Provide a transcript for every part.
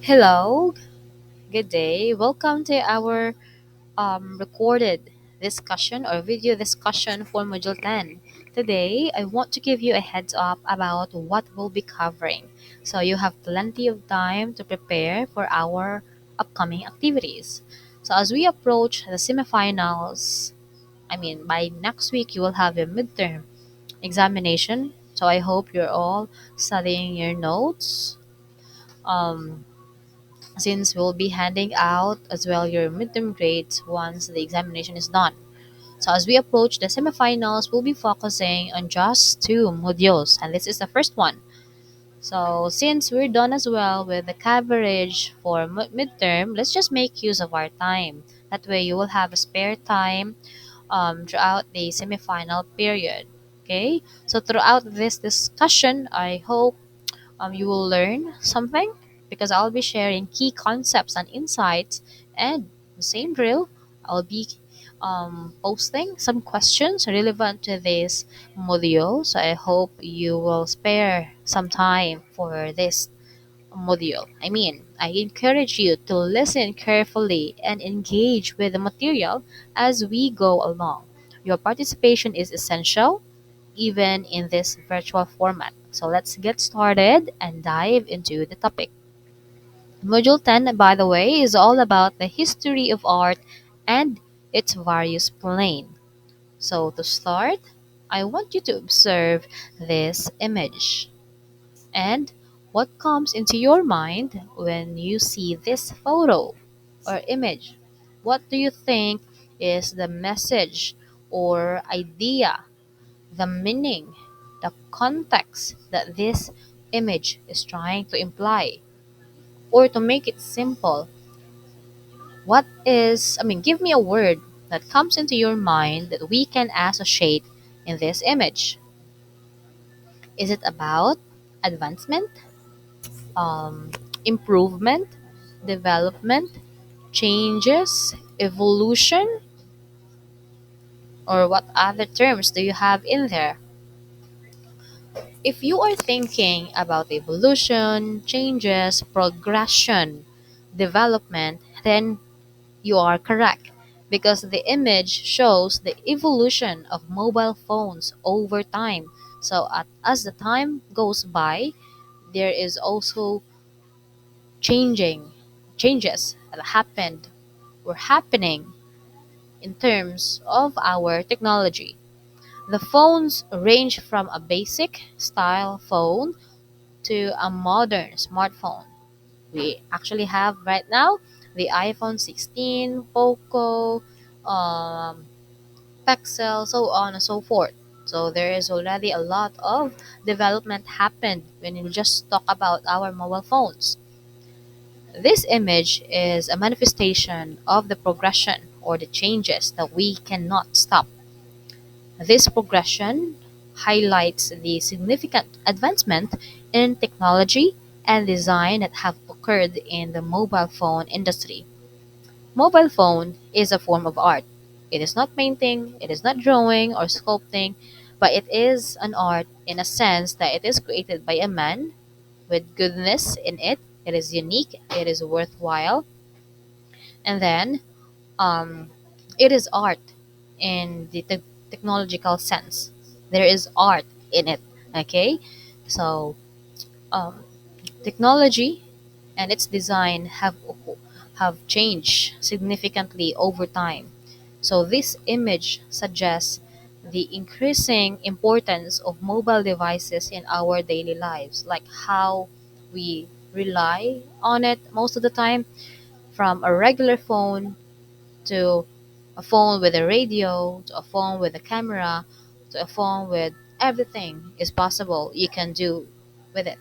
Hello, good day. Welcome to our recorded discussion or video discussion for Module 10. Today, I want to give you a heads up about what we'll be covering so you have plenty of time to prepare for our upcoming activities. So, as we approach the semifinals, by next week, you will have a midterm examination. So, I hope you're all studying your notes. Um, since we'll be handing out as well your midterm grades once the examination is done. So as we approach the semifinals, we'll be focusing on just two modules, and this is the first one. So since we're done as well with the coverage for midterm, let's just make use of our time. That way you will have a spare time throughout the semifinal period. Okay, so throughout this discussion, I hope you will learn something because I'll be sharing key concepts and insights, and the same drill, I'll be posting some questions relevant to this module. So I hope you will spare some time for this module. I encourage you to listen carefully and engage with the material as we go along. Your participation is essential even in this virtual format. So let's get started and dive into the topic. Module 10, by the way, is all about the history of art and its various plane. So to start, I want you to observe this image. And what comes into your mind when you see this photo or image? What do you think is the message or idea, the meaning, the context that this image is trying to imply? Or to make it simple, give me a word that comes into your mind that we can associate in this image. Is it about advancement, um, improvement, development, changes, evolution, or what other terms do you have in there? If you are thinking about evolution, changes, progression, development, then you are correct because the image shows the evolution of mobile phones over time. So, as the time goes by, there is also changing changes that happened or happening in terms of our technology. The phones range from a basic style phone to a modern smartphone. We actually have right now the iPhone 16, Poco, um, Pixel, so on and so forth. So there is already a lot of development happened when you just talk about our mobile phones. This image is a manifestation of the progression or the changes that we cannot stop. This progression highlights the significant advancement in technology and design that have occurred in the mobile phone industry. Mobile phone is a form of art. It is not painting, it is not drawing or sculpting, but it is an art in a sense that it is created by a man with goodness in it. It is unique, it is worthwhile, and then um, it is art in the technological sense. There is art in it. Okay, so um, technology and its design have changed significantly over time. So this image suggests the increasing importance of mobile devices in our daily lives, like how we rely on it most of the time, from a regular phone to a phone with a radio, to a phone with a camera, to a phone with everything is possible you can do with it.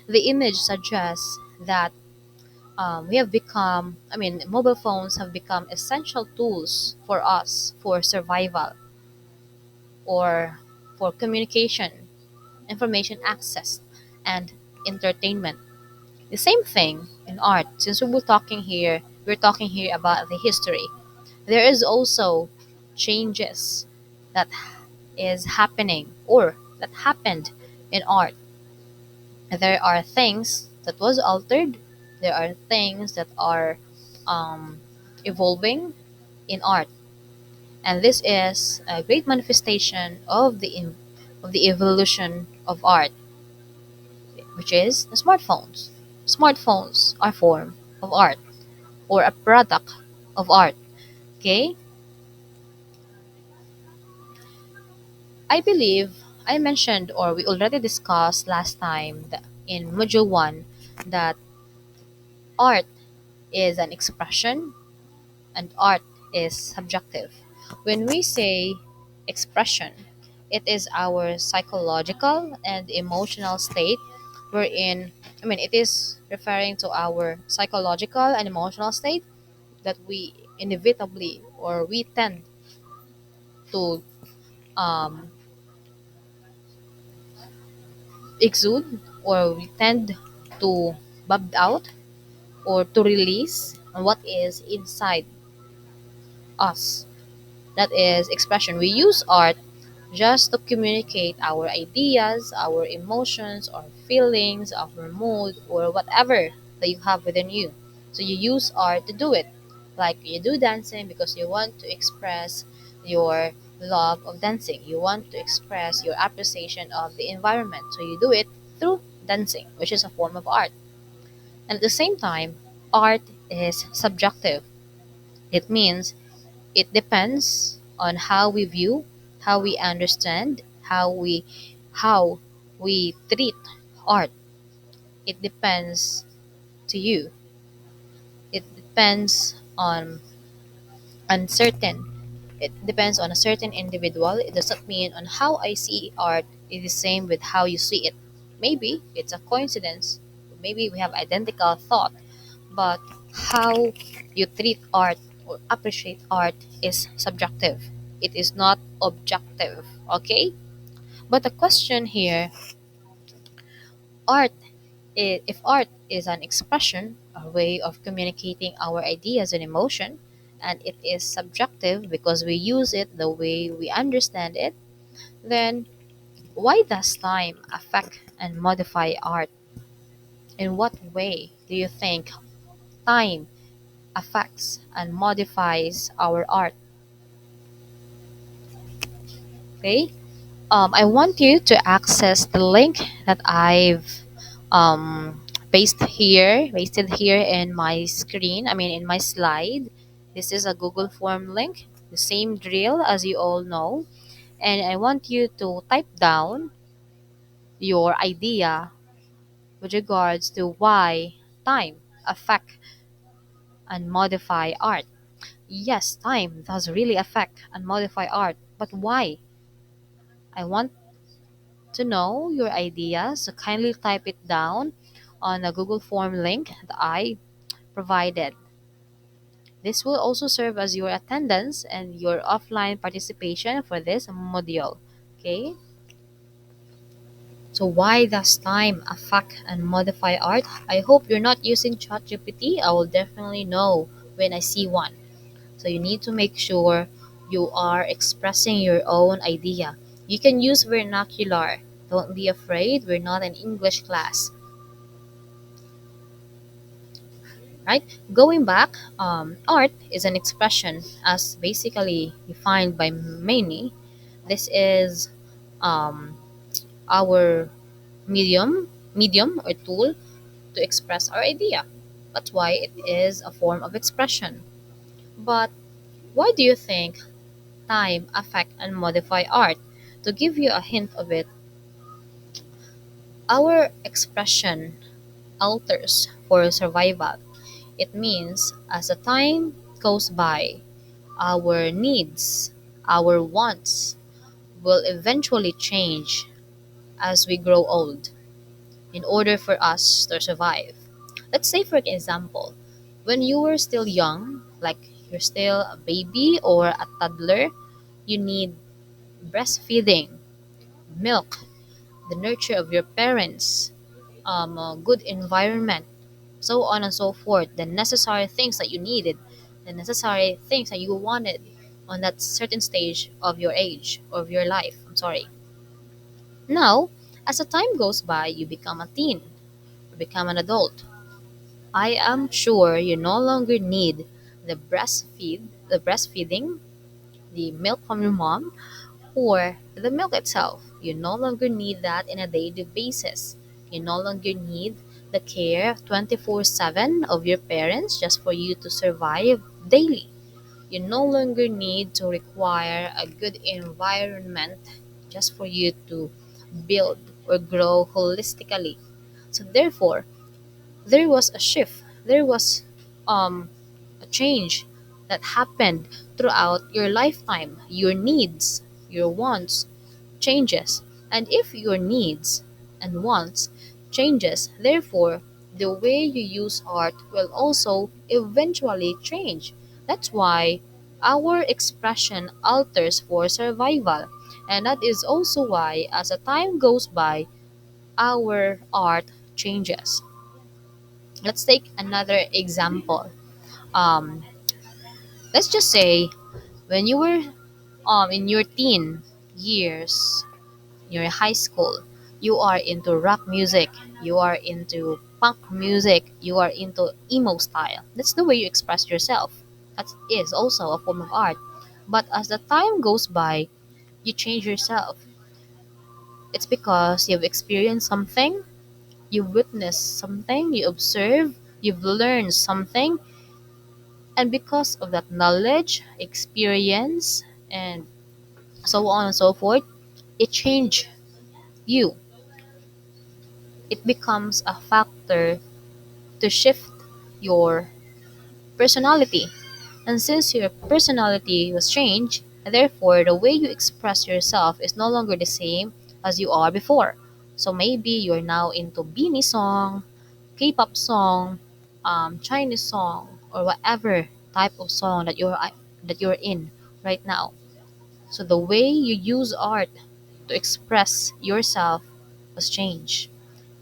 The image suggests that mobile phones have become essential tools for us for survival or for communication, information access, and entertainment. The same thing in art. Since we're talking here about the history. There is also changes that is happening or that happened in art. There are things that was altered, There are things that are um, evolving in art, and this is a great manifestation of of the evolution of art, which is the smartphones. Smartphones are a form of art or a product of art. Okay, I believe I mentioned or we already discussed last time that in module 1 that art is an expression and art is subjective. When we say expression, it is our psychological and emotional state wherein, it is referring to our psychological and emotional state that we inevitably or we tend to um, exude or we tend to bub out or to release what is inside us. That is expression. We use art just to communicate our ideas, our emotions, our feelings, our mood, or whatever that you have within you. So you use art to do it. Like you do dancing because you want to express your love of dancing. You want to express your appreciation of the environment. So you do it through dancing, which is a form of art. And at the same time, art is subjective. It means it depends on how we view, how we understand, how we treat art. It depends to you. It depends on certain it depends on a certain individual. It doesn't mean on how I see art is the same with how you see it. Maybe it's a coincidence. Maybe we have identical thought, but how you treat art or appreciate art is subjective. It is not objective. Okay? But the question here, art if art is an expression, a way of communicating our ideas and emotion, and it is subjective because we use it the way we understand it, then why does time affect and modify art? In what way do you think time affects and modifies our art? Okay, I want you to access the link that I've um, pasted here in my screen. In my slide. This is a Google form link, the same drill as you all know. And I want you to type down your idea with regards to why time affect and modify art. Yes, time does really affect and modify art, but why? I want to know your ideas, so kindly type it down on the Google form link that I provided. This will also serve as your attendance and your offline participation for this module. Okay? So why does time affect and modify art? I hope you're not using ChatGPT. I will definitely know when I see one. So you need to make sure you are expressing your own idea. You can use vernacular. Don't be afraid. We're not an English class. Right? Going back, art is an expression as basically defined by many. This is um, our medium or tool to express our idea. That's why it is a form of expression. But why do you think time affect and modify art? To give you a hint of it, our expression alters for survival. It means as the time goes by, our needs, our wants will eventually change as we grow old in order for us to survive. Let's say, for example, when you were still young, like you're still a baby or a toddler, you need breastfeeding, milk, the nurture of your parents, a good environment, so on and so forth. The necessary things that you needed, the necessary things that you wanted on that certain stage of your age, of your life. I'm sorry. Now, as the time goes by, you become a teen, you become an adult. I am sure you no longer need the breastfeeding, the milk from your mom, or the milk itself. You no longer need that in a daily basis. You no longer need the care 24/7 of your parents just for you to survive daily. You no longer need to require a good environment just for you to build or grow holistically. So therefore, there was a shift. There was a change that happened throughout your lifetime. Your needs, your wants changes. And if your needs and wants changes, therefore the way you use art will also eventually change. That's why our expression alters for survival. And that is also why as the time goes by, our art changes. Let's take another example. Um, let's just say when you were in your teen years, your high school, you are into rock music, you are into punk music, you are into emo style. That's the way you express yourself. That is also a form of art. But as the time goes by, you change yourself. It's because you've experienced something, you've witnessed something, you observe, you've learned something, and because of that knowledge, experience, and so on and so forth, it changed you. It becomes a factor to shift your personality. And since your personality was changed, therefore the way you express yourself is no longer the same as you are before. So maybe you're now into beanie song, K-pop song, Chinese song, or whatever type of song that you're in right now. So the way you use art to express yourself was changed.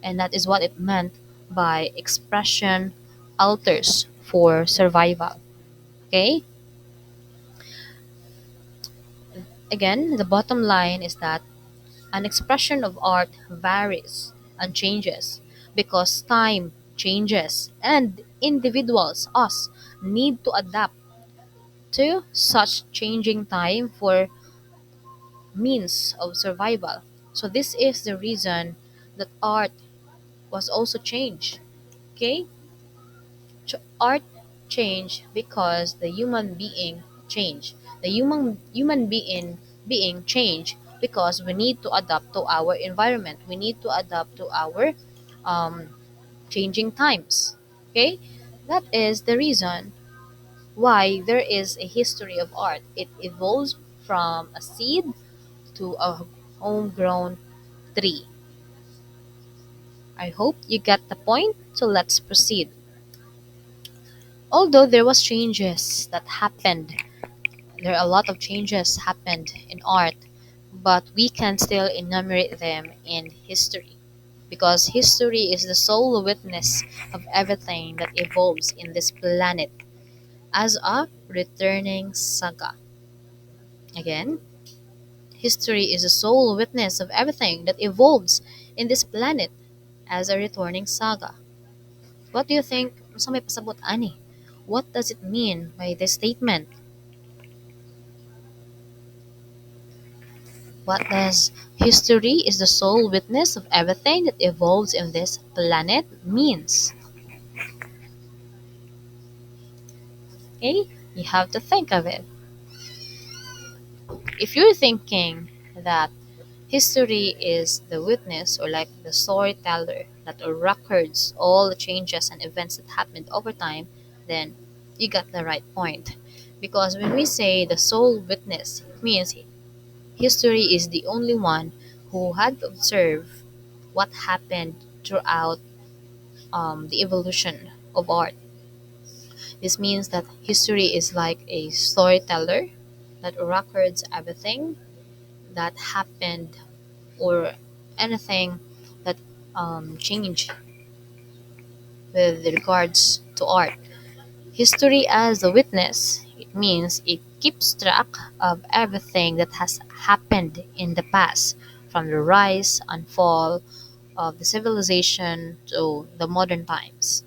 And that is what it meant by expression alters for survival. Okay? Again, the bottom line is that an expression of art varies and changes because time changes and individuals, us, need to adapt to such changing time for means of survival. So this is the reason that art was also changed. Okay? Art changed because the human being changed. The human being changed because we need to adapt to our environment. We need to adapt to our um, changing times. Okay? That is the reason why there is a history of art. It evolves from a seed to a homegrown tree. I hope you get the point. So let's proceed. Although there was changes that happened, there are a lot of changes happened in art, but we can still enumerate them in history because history is the sole witness of everything that evolves in this planet as a returning saga. Again, history is the sole witness of everything that evolves in this planet as a returning saga. What do you think? Sa may pasabot ani? What does it mean by this statement? What does history is the sole witness of everything that evolves in this planet means? Okay? You have to think of it. If you're thinking that history is the witness or like the storyteller that records all the changes and events that happened over time, then you got the right point. Because when we say the sole witness, it means history is the only one who had observed what happened throughout the evolution of art. This means that history is like a storyteller that records everything that happened or anything that changed with regards to art. History as a witness, it means it keeps track of everything that has happened in the past, from the rise and fall of the civilization to the modern times.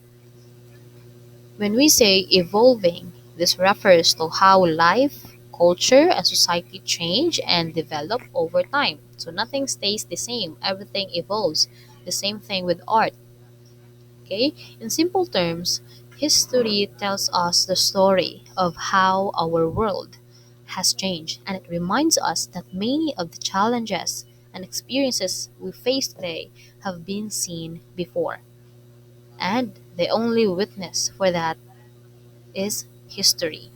When we say evolving, this refers to how life, culture, and society change and develop over time. So nothing stays the same, everything evolves. The same thing with art. Okay? In simple terms, history tells us the story of how our world has changed, and it reminds us that many of the challenges and experiences we face today have been seen before. And the only witness for that is history.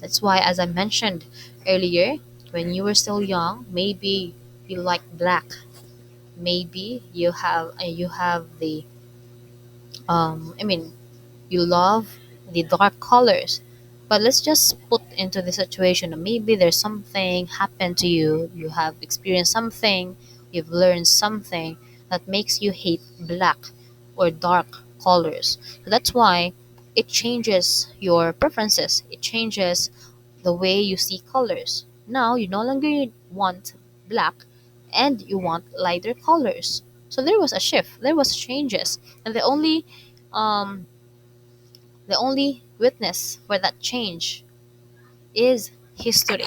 That's why, as I mentioned earlier, when you were still young, maybe you like black. Maybe you have the I mean you love the dark colors. But let's just put into the situation that maybe there's something happened to you, you have experienced something, you've learned something that makes you hate black or dark colors. So that's why it changes your preferences, it changes the way you see colors. Now you no longer want black and you want lighter colors. So there was a shift, there was changes, and um, the only witness for that change is history.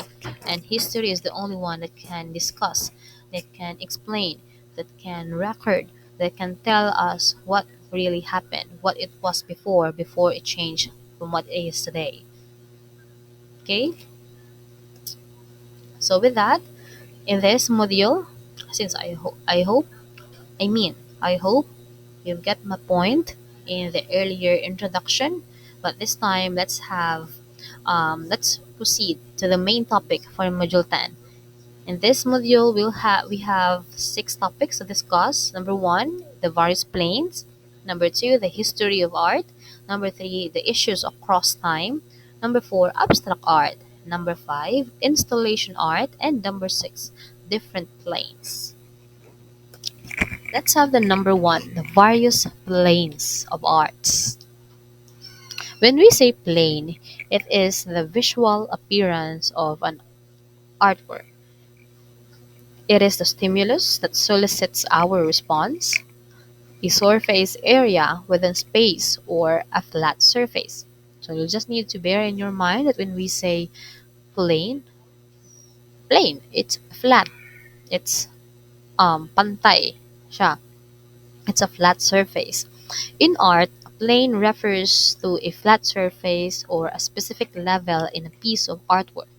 And history is the only one that can discuss, that can explain, that can record, that can tell us what really happened, what it was before it changed from what it is today. Okay? So with that, in this module, since I hope you get my point in the earlier introduction, but this time let's proceed to the main topic for module 10. In this module, we have six topics to discuss. Number one, the various planes. Number two, the history of art. Number three, the issues across time. Number four, abstract art. Number five, installation art. And number six, different planes. Let's have the number one, the various planes of arts. When we say plane, it is the visual appearance of an artwork. It is the stimulus that solicits our response, a surface area within space or a flat surface. So you just need to bear in your mind that when we say plane, plane, it's flat. It's pantay siya. It's a flat surface. In art, a plane refers to a flat surface or a specific level in a piece of artwork.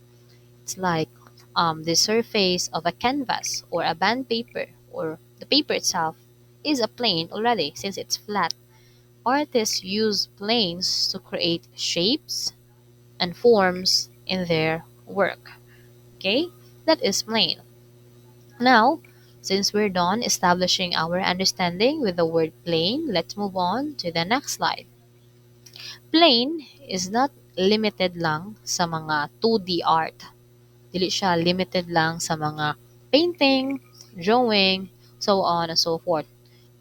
It's like the surface of a canvas or a band paper, or the paper itself is a plane already since it's flat. Artists use planes to create shapes and forms in their work. Okay, that is plane. Now, since we're done establishing our understanding with the word plane, let's move on to the next slide. Plane is not limited lang sa mga 2D art. Dili siya limited lang sa mga painting, drawing, so on and so forth.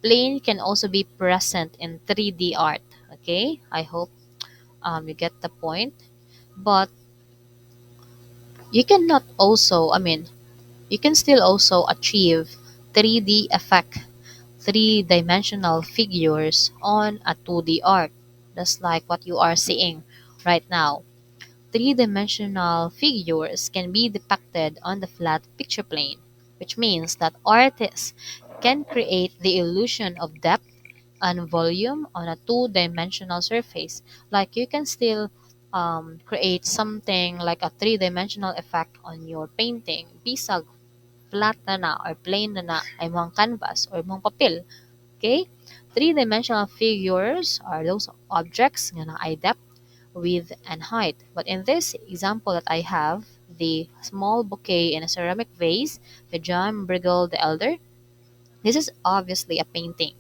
Plane can also be present in 3D art. Okay, I hope you get the point. But you cannot also, I mean, you can still also achieve 3D effect, three-dimensional figures on a 2D art. That's like what you are seeing right now. Three-dimensional figures can be depicted on the flat picture plane, which means that artists can create the illusion of depth and volume on a two-dimensional surface. Like you can still create something like a three-dimensional effect on your painting. Bisag flat na or plain na ay mong canvas or mong papel. Okay? Three-dimensional figures are those objects nga na ay depth, width, and height. But in this example that I have, the small bouquet in a ceramic vase, the John Briggle the Elder, this is obviously a painting.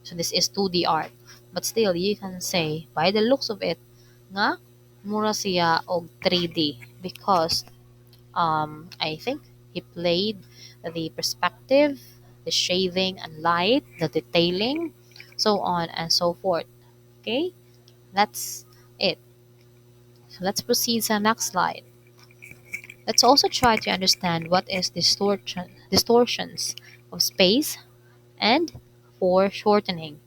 So this is 2D art. But still, you can say, by the looks of it, nga, mura siya og 3D because I think he played the perspective, the shading and light, the detailing, so on and so forth. Okay, that's it. So let's proceed to the next slide. Let's also try to understand what is distortions of space and foreshortening.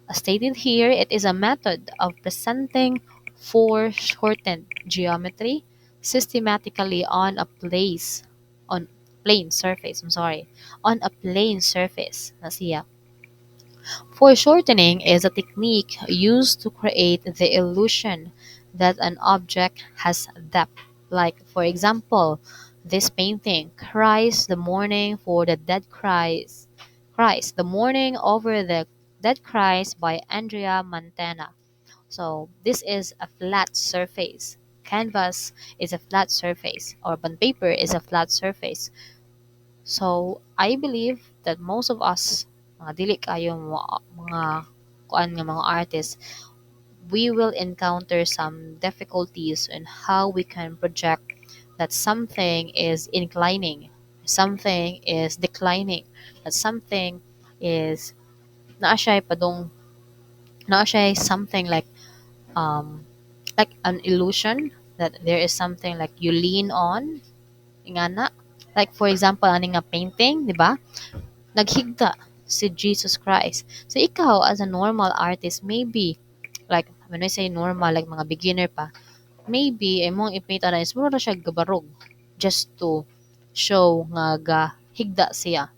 As stated here, it is a method of presenting foreshortened geometry systematically on plane surface. I'm sorry, on a plane surface. Nasiya. Foreshortening is a technique used to create the illusion that an object has depth. Like, for example, this painting, Christ the Morning for the Dead Christ. Christ, the Morning over the Dead Christ by Andrea Montana. So, this is a flat surface. Canvas is a flat surface, or bond paper is a flat surface. So, I believe that most of us, mga dili kayo mga kuan nga mga artists, we will encounter some difficulties in how we can project that something is inclining, something is declining, that something is naa siya padong naa siya something like an illusion that there is something like you lean on ingana, like for example ani nga painting, di ba? Naghigda si Jesus Christ. So ikaw as a normal artist, maybe like when I say normal, like mga beginner pa, maybe imong ipita na is mura na siya gabarog just to show nga higda siya.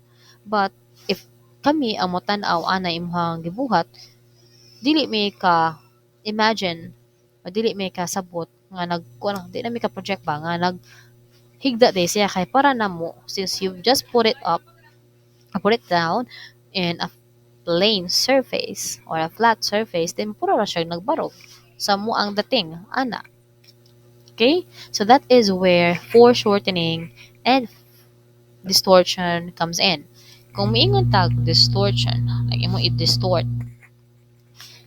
But if kami ang motan-aw ana imong gibuhat, dili may ka imagine o dili may ka sabot nga nagkuan di na may ka project ba nga naghigda day siya kay para namo since you've just put it down in a plain surface or a flat surface, then puro ra siya nagbarog. Sa mo ang dating, ana. Okay? So that is where foreshortening and distortion comes in. Kung miingon tag distortion, like imo i-distort,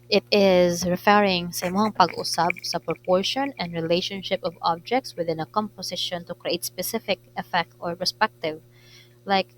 it is referring sa imong pag-usab sa proportion and relationship of objects within a composition to create specific effect or perspective. Like,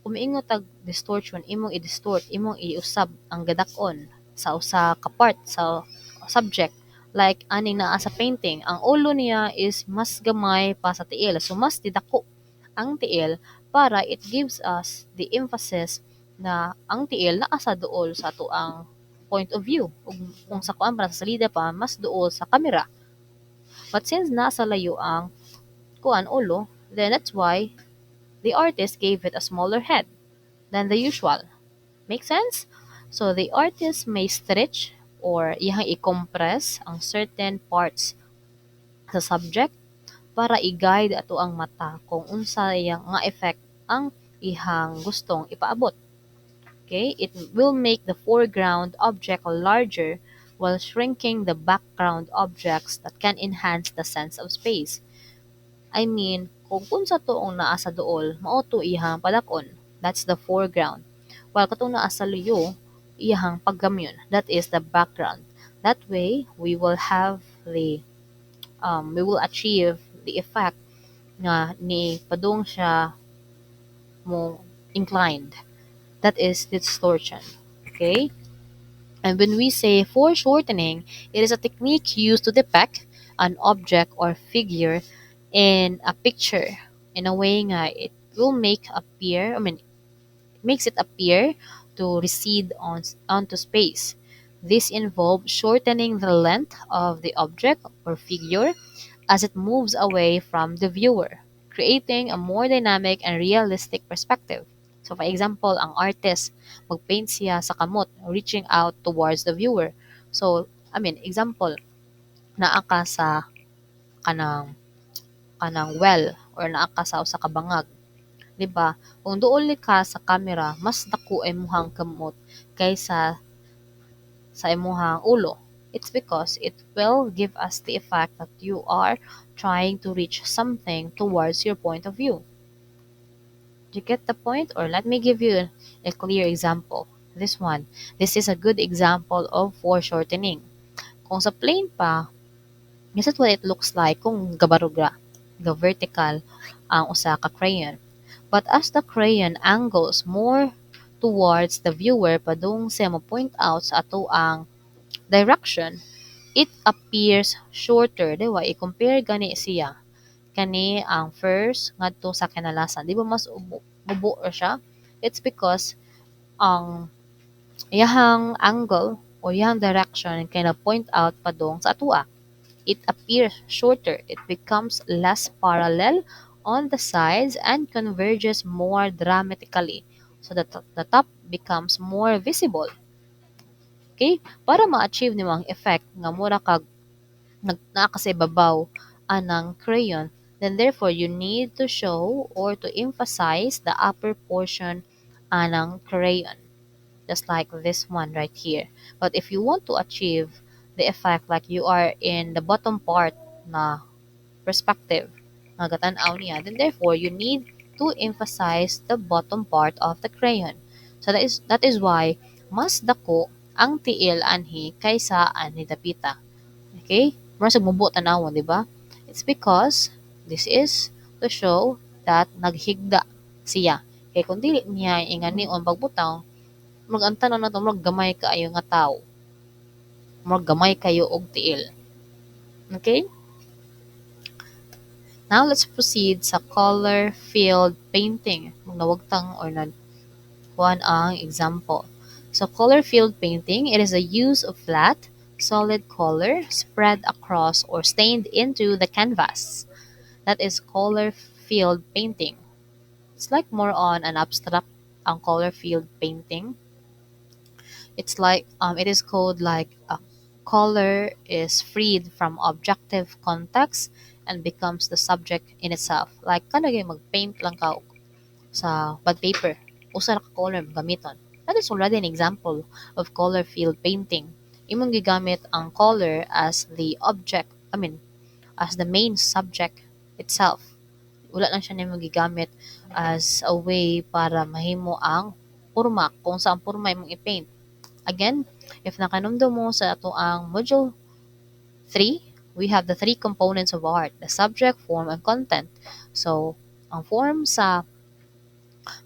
kung miingon tag distortion, imong i-distort, imong iusab ang gadakon sa usa ka part sa subject. Like aning naa sa painting, ang ulo niya is mas gamay pa sa tiil. So mas didako ang tiil para it gives us the emphasis na ang tiil naa sa duol sa tuang point of view. Ug kung sa kuan para sa salida pa mas duol sa kamera. But since nasa layo ang kuan ulo, then that's why the artist gave it a smaller head than the usual. Make sense? So the artist may stretch or iyang i-compress ang certain parts sa subject para i-guide ato ang mata kung unsa iyang nga effect ang ihang gustong ipaabot. Okay? It will make the foreground object larger while shrinking the background objects that can enhance the sense of space. I mean, kung unsa toong naa sa duol, mao to iyang padakon. That's the foreground. While katong naa sa luyo, iyang paggamyon. That is the background. That way, we will achieve the effect nga ni padung siya mo inclined. That is distortion. Okay? And when we say foreshortening, it is a technique used to depict an object or figure in a picture in a way nga it will makes it appear to recede onto space. This involves shortening the length of the object or figure as it moves away from the viewer, creating a more dynamic and realistic perspective. So for example, ang artist, magpaint siya sa kamot, reaching out towards the viewer. So, example, naa ka sa kanang well or naa ka sa usa ka bangag, 'di ba? Kung duol ni ka sa camera, mas dako imong kamot kaysa sa imong ulo. It's because it will give us the effect that you are trying to reach something towards your point of view. Do you get the point? Or let me give you a clear example. This one. This is a good example of foreshortening. Kung sa plane pa, this is what it looks like kung gabaruga, the vertical ang usa ka crayon. But as the crayon angles more towards the viewer padung sa mo point out sa ato ang direction, it appears shorter. Diba? I-compare gani siya. Kani ang first ngadto sa kinalasan. Di ba mas ubo ra siya? It's because ang Iyahang angle or iyahang direction kind of point out padong sa atua. It appears shorter, it becomes less parallel on the sides and converges more dramatically so that the top becomes more visible. Okay? Para ma-achieve nimo ang effect nga mura kag naa ka sa ibabaw anang crayon, then therefore you need to show or to emphasize the upper portion anang crayon, just like this one right here. But if you want to achieve the effect like you are in the bottom part na perspective nga gatan-aw niya, then therefore you need to emphasize the bottom part of the crayon. So that is why mas dako ang tiil anhi kaysa anhi dapita. Okay? Mura sa mubo tanawon, di ba? It's because this is to show that naghigda siya. Kaya kung dili niya ingani on pagbutaw, mag-antanon na to, gamay kaayo nga tao. Gamay kayo og tiil. Okay? Now let's proceed sa color field painting. Nawagtang or kuan ang example. So color field painting, it is a use of flat, solid color spread across or stained into the canvas. That is color field painting. It's like more on an abstract ang color field painting. It's like it is called like a color is freed from objective context and becomes the subject in itself. Like kanagay mag-paint lang ka sa bag paper. Usa ra ka color gamiton. That is already an example of color field painting. Imong gigamit ang color as the object, as the main subject itself. Wala lang siya nimo gigamit as a way para mahimo ang porma kung saan porma imong i-paint. Again, if nakanumdo mo sa ato ang module 3, we have the three components of art, the subject, form, and content. So, ang form sa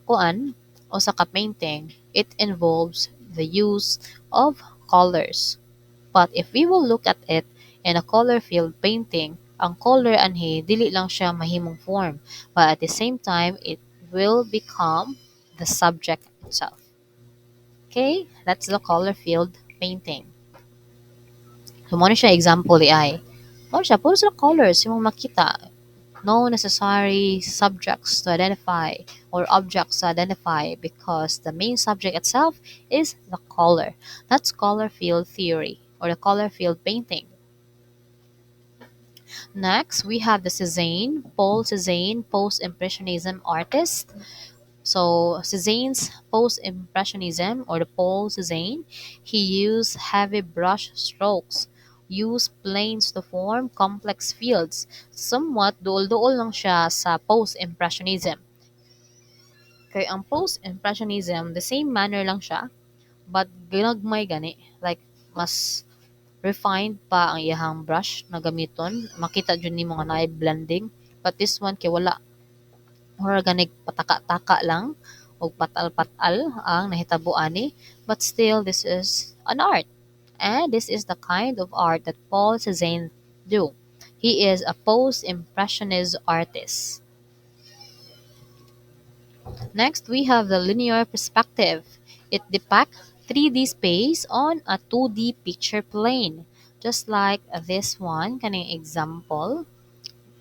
kuan o sa ka-painting, it involves the use of colors. But if we will look at it in a color field painting, ang color anhi dili lang siya mahimong form, but at the same time it will become the subject itself. Okay, that's the color field painting. So, mo na siya example di ay. Mo siya, puro sila colors yung makita. No necessary subjects to identify or objects to identify because the main subject itself is the color. That's color field theory or the color field painting. Next, we have the Cézanne, Paul Cézanne, post-impressionism artist. So Cézanne's post-impressionism or the Paul Cézanne, he used heavy brush strokes, used planes to form complex fields. Somewhat duol-duol lang siya sa post-impressionism. Kaya ang post-impressionism, the same manner lang siya, but ginagmay gani. Like, mas refined pa ang iyahang brush na gamiton. Makita dyan ni mga naay blending. But this one, kay wala organic pataka-taka lang o patal-patal ang nahitabo ani, but still this is an art, and this is the kind of art that Paul Cézanne do. He is a post-impressionist artist. Next, we have the linear perspective. It depicts 3D space on a 2D picture plane, just like this one kaning example.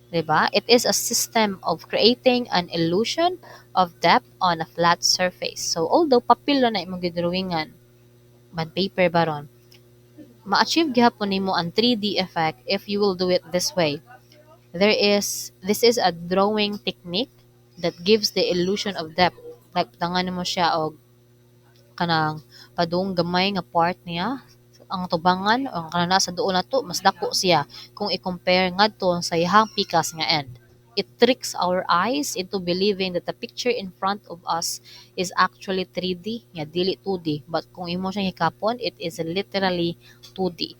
Diba? It is a system of creating an illusion of depth on a flat surface. So, although papel na imong gidrawingan, man paper baron, ma-achieve gyapon nimo ang 3D effect if you will do it this way. This is a drawing technique that gives the illusion of depth. Like, tangan mo siya og kanang padung gamay nga part niya ang tubangan o ang kanang nasa duol nato mas dako siya kung i-compare ngadto sa iyang pikas nga end. It tricks our eyes into believing that the picture in front of us is actually 3D, nga dili 2D. But kung imo siyang hikapon, it is literally 2D.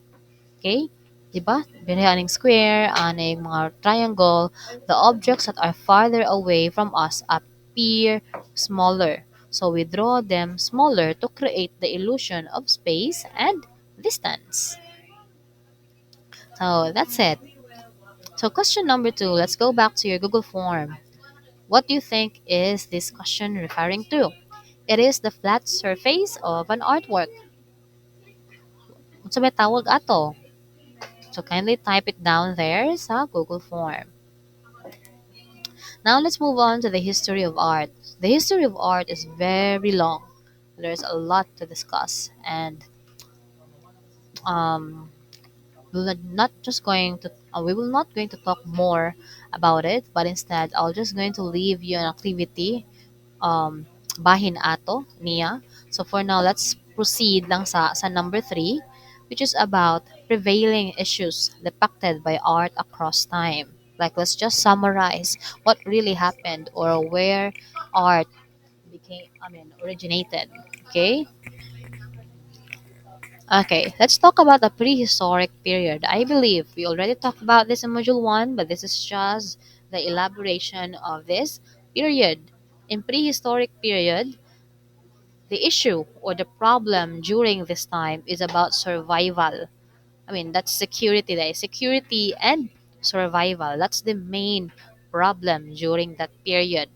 Okay? Diba? Binahe aning square, aning mga triangle, the objects that are farther away from us appear smaller. So we draw them smaller to create the illusion of space and distance. So that's it. So question number 2, let's go back to your Google form. What do you think is this question referring to? It is the flat surface of an artwork. Unsa may tawag ato? So kindly type it down there sa Google form. Now let's move on to the history of art. The history of art is very long. There's a lot to discuss, and um, we will not going to talk more about it, but instead I'll just going to leave you an activity, um, bahin ato niya. So for now, let's proceed lang sa number 3, which is about prevailing issues depicted by art across time. Like, let's just summarize what really happened or where art originated. Okay. Okay, let's talk about the prehistoric period. I believe we already talked about this in module 1, but this is just the elaboration of this period. In prehistoric period, the issue or the problem during this time is about survival. That's security there. Security and survival. That's the main problem during that period.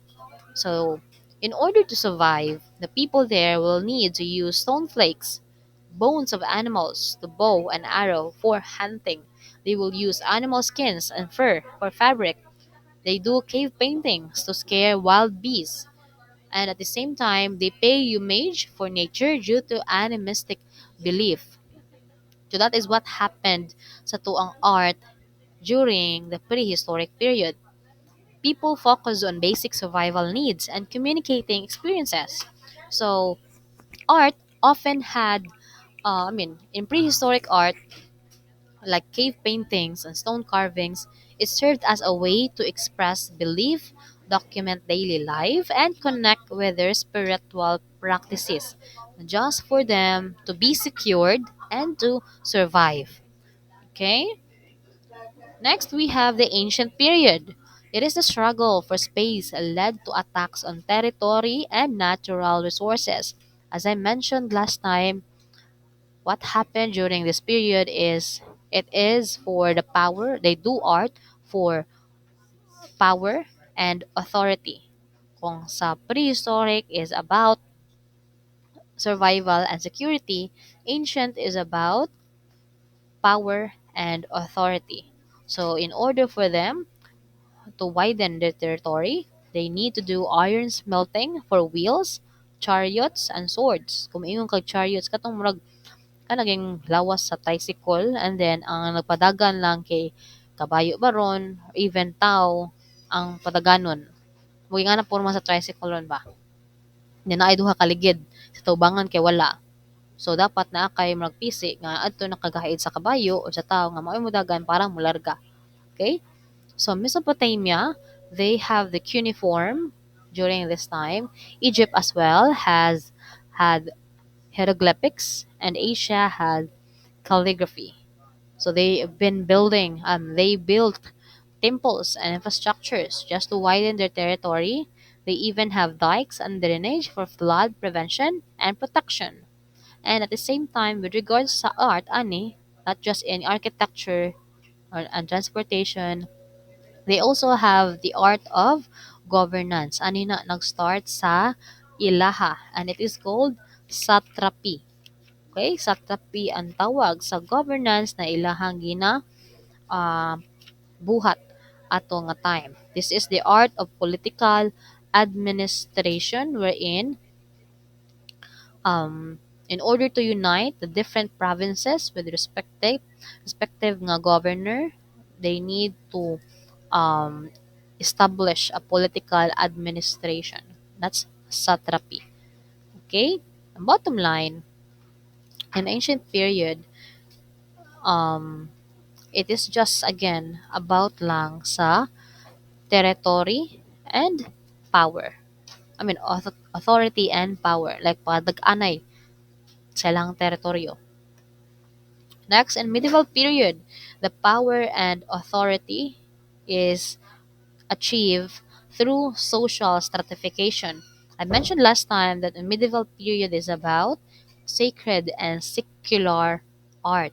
So, in order to survive, the people there will need to use stone flakes, bones of animals, the bow and arrow for hunting. They will use animal skins and fur for fabric. They do cave paintings to scare wild beasts. And at the same time, they pay homage for nature due to animistic belief. So that is what happened sa tuang art during the prehistoric period. People focus on basic survival needs and communicating experiences. So art often had, in prehistoric art, like cave paintings and stone carvings, it served as a way to express belief, document daily life, and connect with their spiritual practices, just for them to be secured and to survive. Okay? Next, we have the ancient period. It is the struggle for space led to attacks on territory and natural resources. As I mentioned last time, what happened during this period is it is for the power. They do art for power and authority. Kung sa prehistoric is about survival and security, ancient is about power and authority. So in order for them to widen their territory, they need to do iron smelting for wheels, chariots, and swords. Kung ingon kag chariots, katong murag naging lawas sa tricycle, and then ang nagpadagan lang kay kabayo baron or even tao ang padaganon. Muging nga na porma sa tricycle ron ba? Then naay duha ka ligid sa tubangan kay wala. So dapat na kay magpisi nga adto nakagahid sa kabayo o sa tao nga mao'y mudagan para mularga. Okay? So Mesopotamia, they have the cuneiform during this time. Egypt as well has had hieroglyphics, and Asia had calligraphy. So they built temples and infrastructures just to widen their territory. They even have dikes and drainage for flood prevention and protection. And at the same time, with regards to art, ani, not just in architecture and transportation, they also have the art of governance. Ani na nag-start sa ilaha, and it is called satrapy. Okay, satrapy ang tawag sa governance na ilahang ah, buhat ato nga time. This is the art of political administration wherein, um, in order to unite the different provinces with respective nga governor, they need to um, establish a political administration. That's satrapy. Okay? Ang bottom line, in ancient period, um, it is just again about lang sa territory and power. Authority and power. Like padag-anay sa ilang teritoryo. Next, in medieval period, the power and authority is achieved through social stratification. I mentioned last time that the medieval period is about sacred and secular art.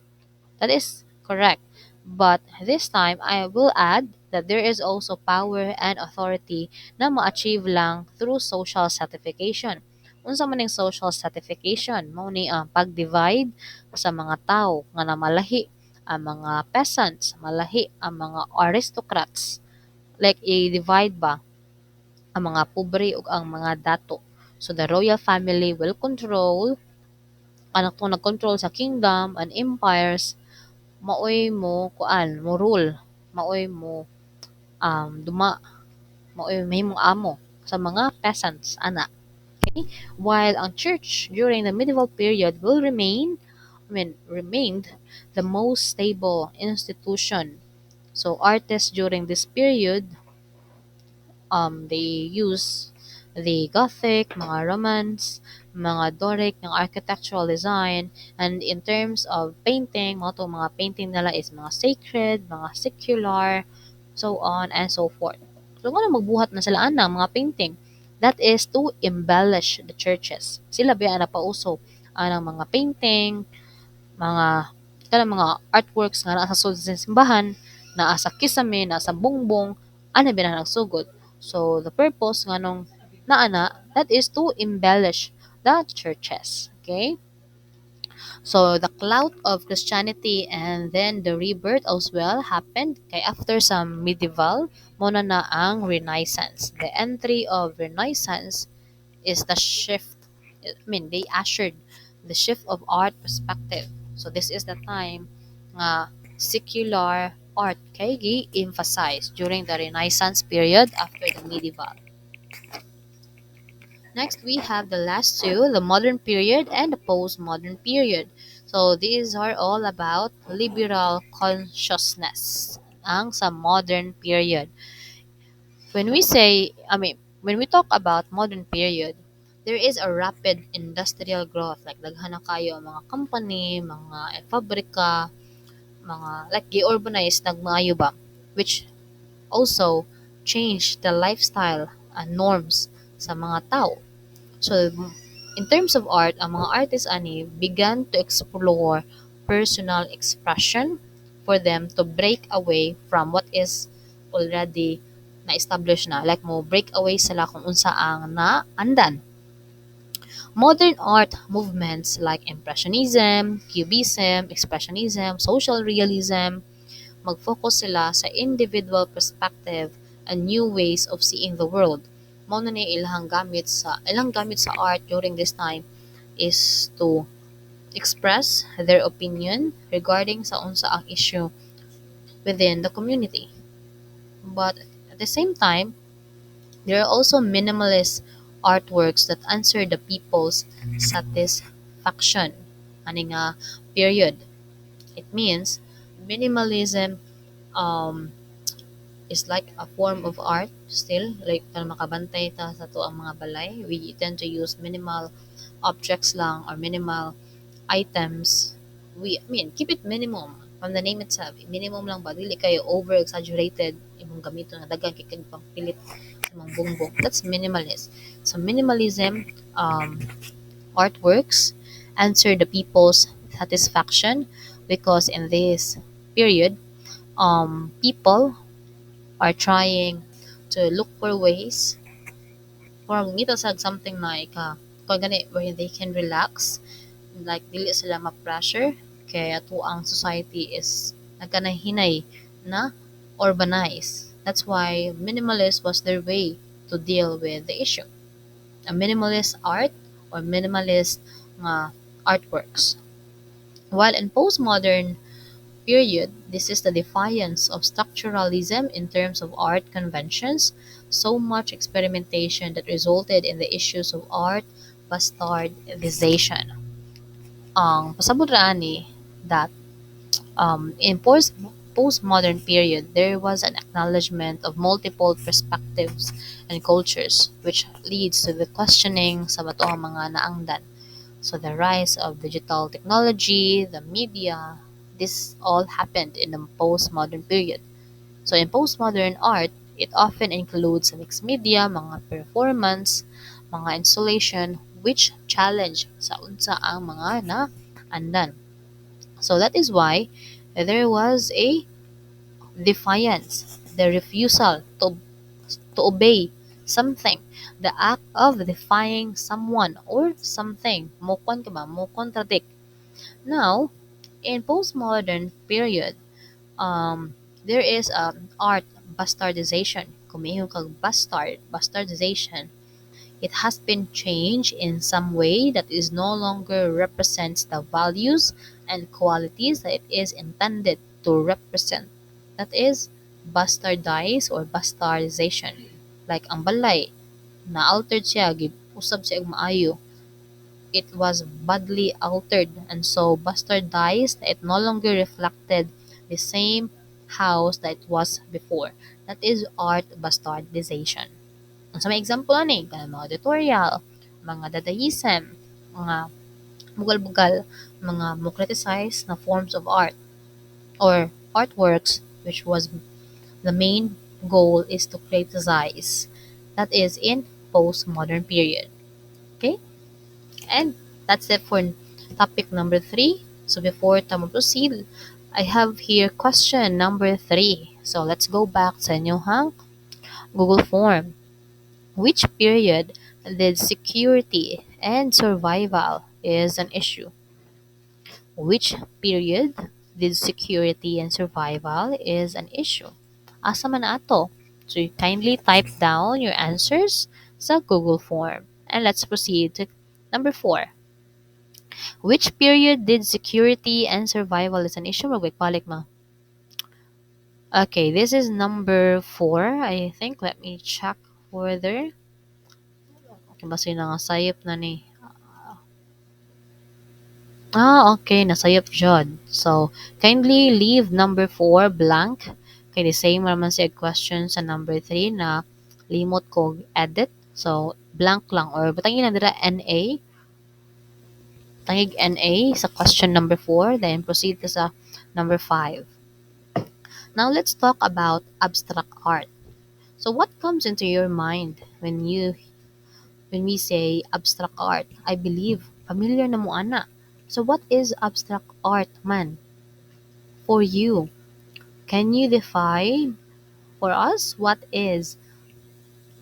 That is correct. But this time, I will add that there is also power and authority na ma-achieve lang through social stratification. Unsa man ning social stratification mao ni ang pag-divide sa mga tawo nga namalahi ang mga peasants, malahi ang mga aristocrats. Like i-divide ba ang mga pobre ug ang mga dato. So the royal family will control anak to nag-control sa kingdom and empires maoy mo kuan mo rule maoy mo duma maoy mahimong amo sa mga peasants ana. Okay? While ang church during the medieval period will remained the most stable institution. So artists during this period they use the Gothic, mga Romance, mga Doric ng architectural design, and in terms of painting, mga painting nila is mga sacred, mga secular, so on and so forth. So nga magbuhat na sila ana mga painting. That is to embellish the churches. Sila ba na pauso anang mga painting, mga artworks nga naa sa sulod sa simbahan, naa sa kisame, naa sa bongbong, ana ba na nagsugod. So the purpose nga nung naana that is to embellish the churches. Okay? So the clout of Christianity and then the rebirth as well happened kay after some medieval mo na ang Renaissance. The entry of Renaissance is the shift. They ushered the shift of art perspective. So this is the time nga secular art kay gi-emphasize during the Renaissance period after the medieval. Next, we have the last two, the modern period and the postmodern period. So these are all about liberal consciousness ang sa modern period. When we talk about modern period, there is a rapid industrial growth like daghan na kayo ang mga company, mga pabrika, mga like gi-urbanize nagmaayo ba which also change the lifestyle and norms sa mga tao. So in terms of art, ang mga artists ani began to explore personal expression for them to break away from what is already na-establish na. Like mo break away sila kung unsa ang naandan. Modern art movements like Impressionism, Cubism, Expressionism, Social Realism, mag-focus sila sa individual perspective and new ways of seeing the world. Mao na ni ilang gamit sa art during this time is to express their opinion regarding sa unsa ang issue within the community. But at the same time, there are also minimalist artworks that answer the people's satisfaction. Ani nga period. It means minimalism um, is like a form of art still. Like para makabantay ta sa to ang mga balay, we tend to use minimal objects lang or minimal items. Keep it minimum. From the name itself, minimum lang ba? Dili kayo over-exaggerated imong gamito na dagang kikig pangpilit sa mga bongbong. That's minimalist. So minimalism artworks answer the people's satisfaction because in this period, people are trying to look for ways for ngita sa something like kung gani where they can relax like dili sila ma-pressure kay ato ang society is nagkanahinay na urbanized. That's why minimalist was their way to deal with the issue. A minimalist art or minimalist artworks. While in postmodern period, this is the defiance of structuralism in terms of art conventions, so much experimentation that resulted in the issues of art bastardization. Ang pasabot ra ani that in postmodern period, there was an acknowledgement of multiple perspectives and cultures, which leads to the questioning sa batoang mga naangdan. So the rise of digital technology, the media, this all happened in the postmodern period. So in postmodern art, it often includes mixed media, mga performance, mga installation, which challenge sa unsa ang mga naandan. So that is why there was a defiance, the refusal to obey something. The act of defying someone or something. Mukon ka ba? Mo contradict. Now, in postmodern period, there is art bastardization. Kumiho kag bastardization. It has been changed in some way that is no longer represents the values and qualities that it is intended to represent. That is bastardize or bastardization. Like ang balay, na-altered siya, usab siya og maayo. It was badly altered and so bastardized that it no longer reflected the same house that it was before. That is art bastardization. Sa may example ani, kanang mga editorial, mga dadaism, mga bugal-bugal, mga mo na forms of art or artworks which was the main goal is to criticize. That is in postmodern period. Okay? And that's it for topic number 3. So before tayo proceed, I have here question number 3. So let's go back sa inyong Google form. Which period did security and survival is an issue? Which period did security and survival is an issue? Asa man ato? So you kindly type down your answers sa Google form. And let's proceed to number 4. Which period did security and survival is an issue? Magbalik ma. Okay, this is number 4, I think. Let me check further. Okay, basta yun nga sayop na ni. Okay, nasayop jud. So, kindly leave number 4 blank. Kay the same naman siya question sa number 3 na limot ko edit. So, blank lang or batangin na dira NA. Tangig NA sa question number 4, then proceed ka sa number 5. Now, let's talk about abstract art. So, what comes into your mind when we say abstract art? I believe familiar na mo ana. So, what is abstract art man for you? Can you define for us what is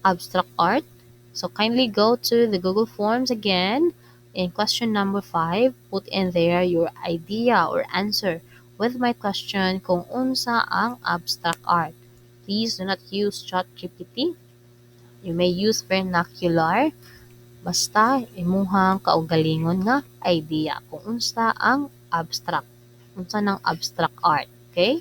abstract art? So, kindly go to the Google Forms again. In question number 5, put in there your idea or answer with my question kung unsa ang abstract art. Please do not use ChatGPT. You may use vernacular. Basta imuhang kaugalingon nga idea kung unsa ang abstract. Unsa ng abstract art. Okay?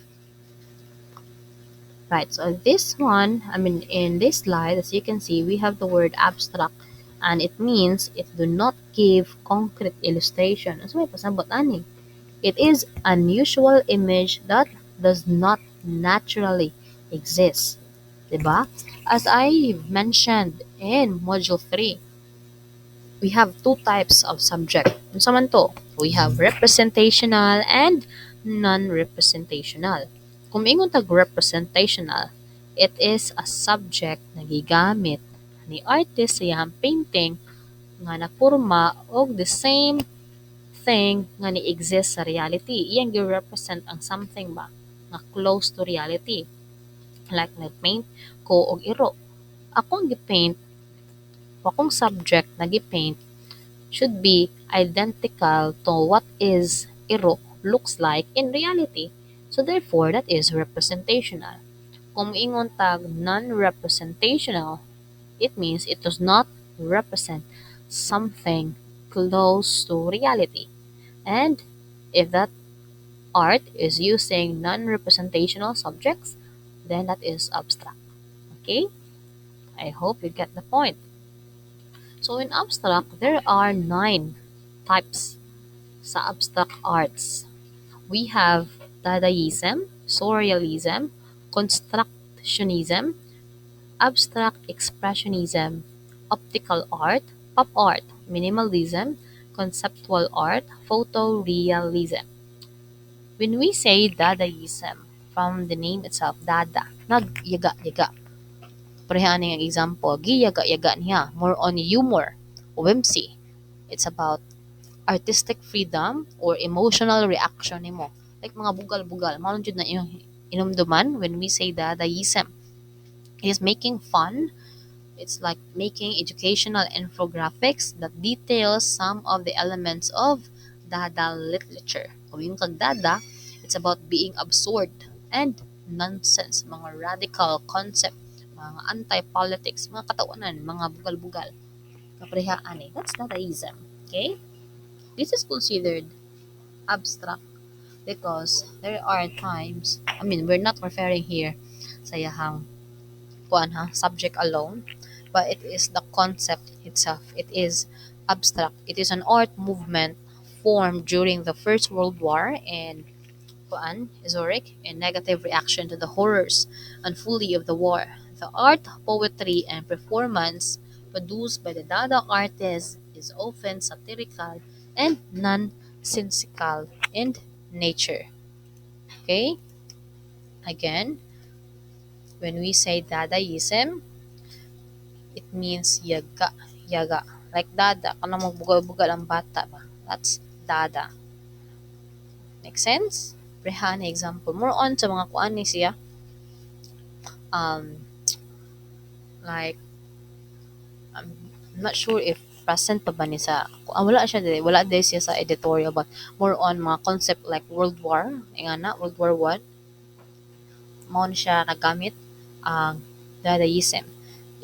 Right, so this one, in this slide, as you can see, we have the word abstract and it means it do not give concrete illustration. So may pasabot ani. It is unusual image that does not naturally exist. Diba? As I mentioned in module 3, we have two types of subject. Unsa man to? We have representational and non-representational. Kung ingon tag representational, it is a subject na gigamit ni artist sa iyang painting nga naporma og the same thing nga ni-exist sa reality. Iyang gi-represent ang something ba nga close to reality. Like nag-paint ko og iro. Akong gi-paint, akong subject na gi-paint should be identical to what is iro looks like in reality. So therefore, that is representational. Kung ingon tag non-representational, it means it does not represent something close to reality. And if that art is using non-representational subjects, then that is abstract. Okay? I hope you get the point. So in abstract, there are 9 types sa abstract arts. We have Dadaism, Surrealism, Constructionism, Abstract Expressionism, Optical Art, Pop Art, Minimalism, Conceptual Art, Photorealism. When we say Dadaism, from the name itself, Dada, nagyaga-yaga. Parehaan ng example, giyaga-yaga niya, more on humor, whimsy. It's about artistic freedom or emotional reaction nimo. Like mga bugal-bugal, mao jud na yung inumduman when we say Dadaism. It is making fun It's like making educational infographics that details some of the elements of Dada literature. Kung yung kag Dada, it's about being absurd and nonsense, mga radical concept, mga anti-politics, mga katawanan, mga bugal-bugal, kaparehaan eh. That's Dadaism. Okay? This is considered abstract because there are times, we're not referring here sa yahang kuan ha, subject alone, but it is the concept itself. It is abstract. It is an art movement formed during the First World War and kuan, Zurich, in negative reaction to the horrors and folly of the war. The art, poetry, and performance produced by the Dada artists is often satirical and nonsensical in nature. Okay? Again, when we say Dadaism, it means yaga. Yaga. Like dada. Kanang magbugal-bugal ang bata ba? That's dada. Make sense? Prehan example. More on sa mga kuan ni siya. Um, like, I'm not sure if present pa ba ni sa wala siya dili wala din siya sa editorial but more on mga concept like World War nga na World War One mao ni siya nagamit ang Dadaism.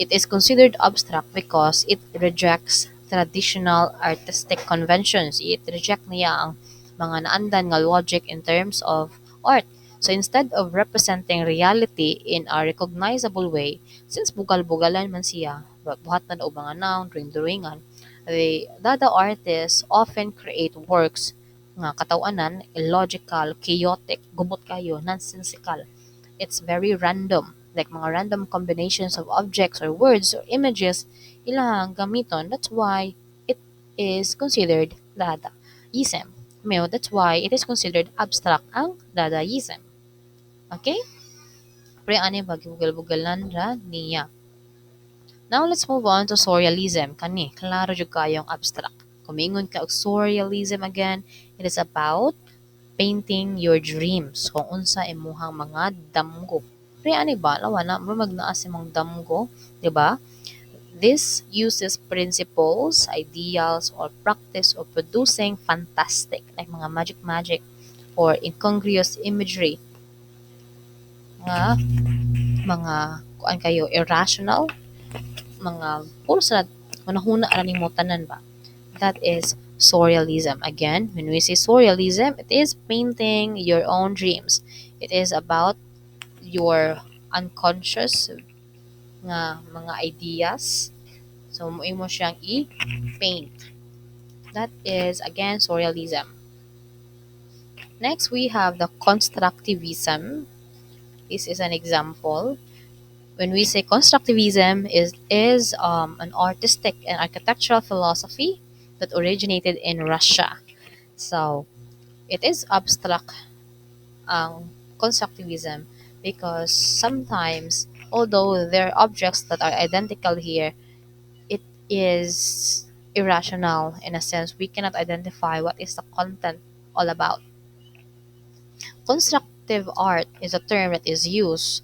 It is considered abstract because it rejects traditional artistic conventions. It rejects niya ang mga naandan nga logic in terms of art. So instead of representing reality in a recognizable way, since bugal-bugalan man siya, buhat na og mga noun, drawing-drawingan, the artists often create works nga katawanan, illogical, chaotic, gumot kayo, nonsensical. It's very random, like mga random combinations of objects or words or images ilang gamiton. That's why it is considered Dadaism. That's why it is considered abstract ang Dadaism. Okay? Pre ani bugal-bugalan ra niya. Now let's move on to surrealism. Kani, klaro jud kayong abstract. Kumingon ka og surrealism again, it is about painting your dreams kung unsa imuhang mga damgo. Pre ani ba lawa na mo magnaas imong damgo, di ba? This uses principles, ideals, or practice of producing fantastic, like mga magic or incongruous imagery, nga mga kuan kayo irrational, mga puro sa manahuna ra nimo tanan ba. That is surrealism. Again, when we say surrealism, it is painting your own dreams. It is about your unconscious nga mga ideas. So, mo siyang i-paint. That is, again, surrealism. Next, we have the constructivism. This is an example. When we say constructivism is an artistic and architectural philosophy that originated in Russia. So, it is abstract ang constructivism because sometimes, although there are objects that are identical here, it is irrational in a sense. We cannot identify what is the content all about. Constructive art is a term that is used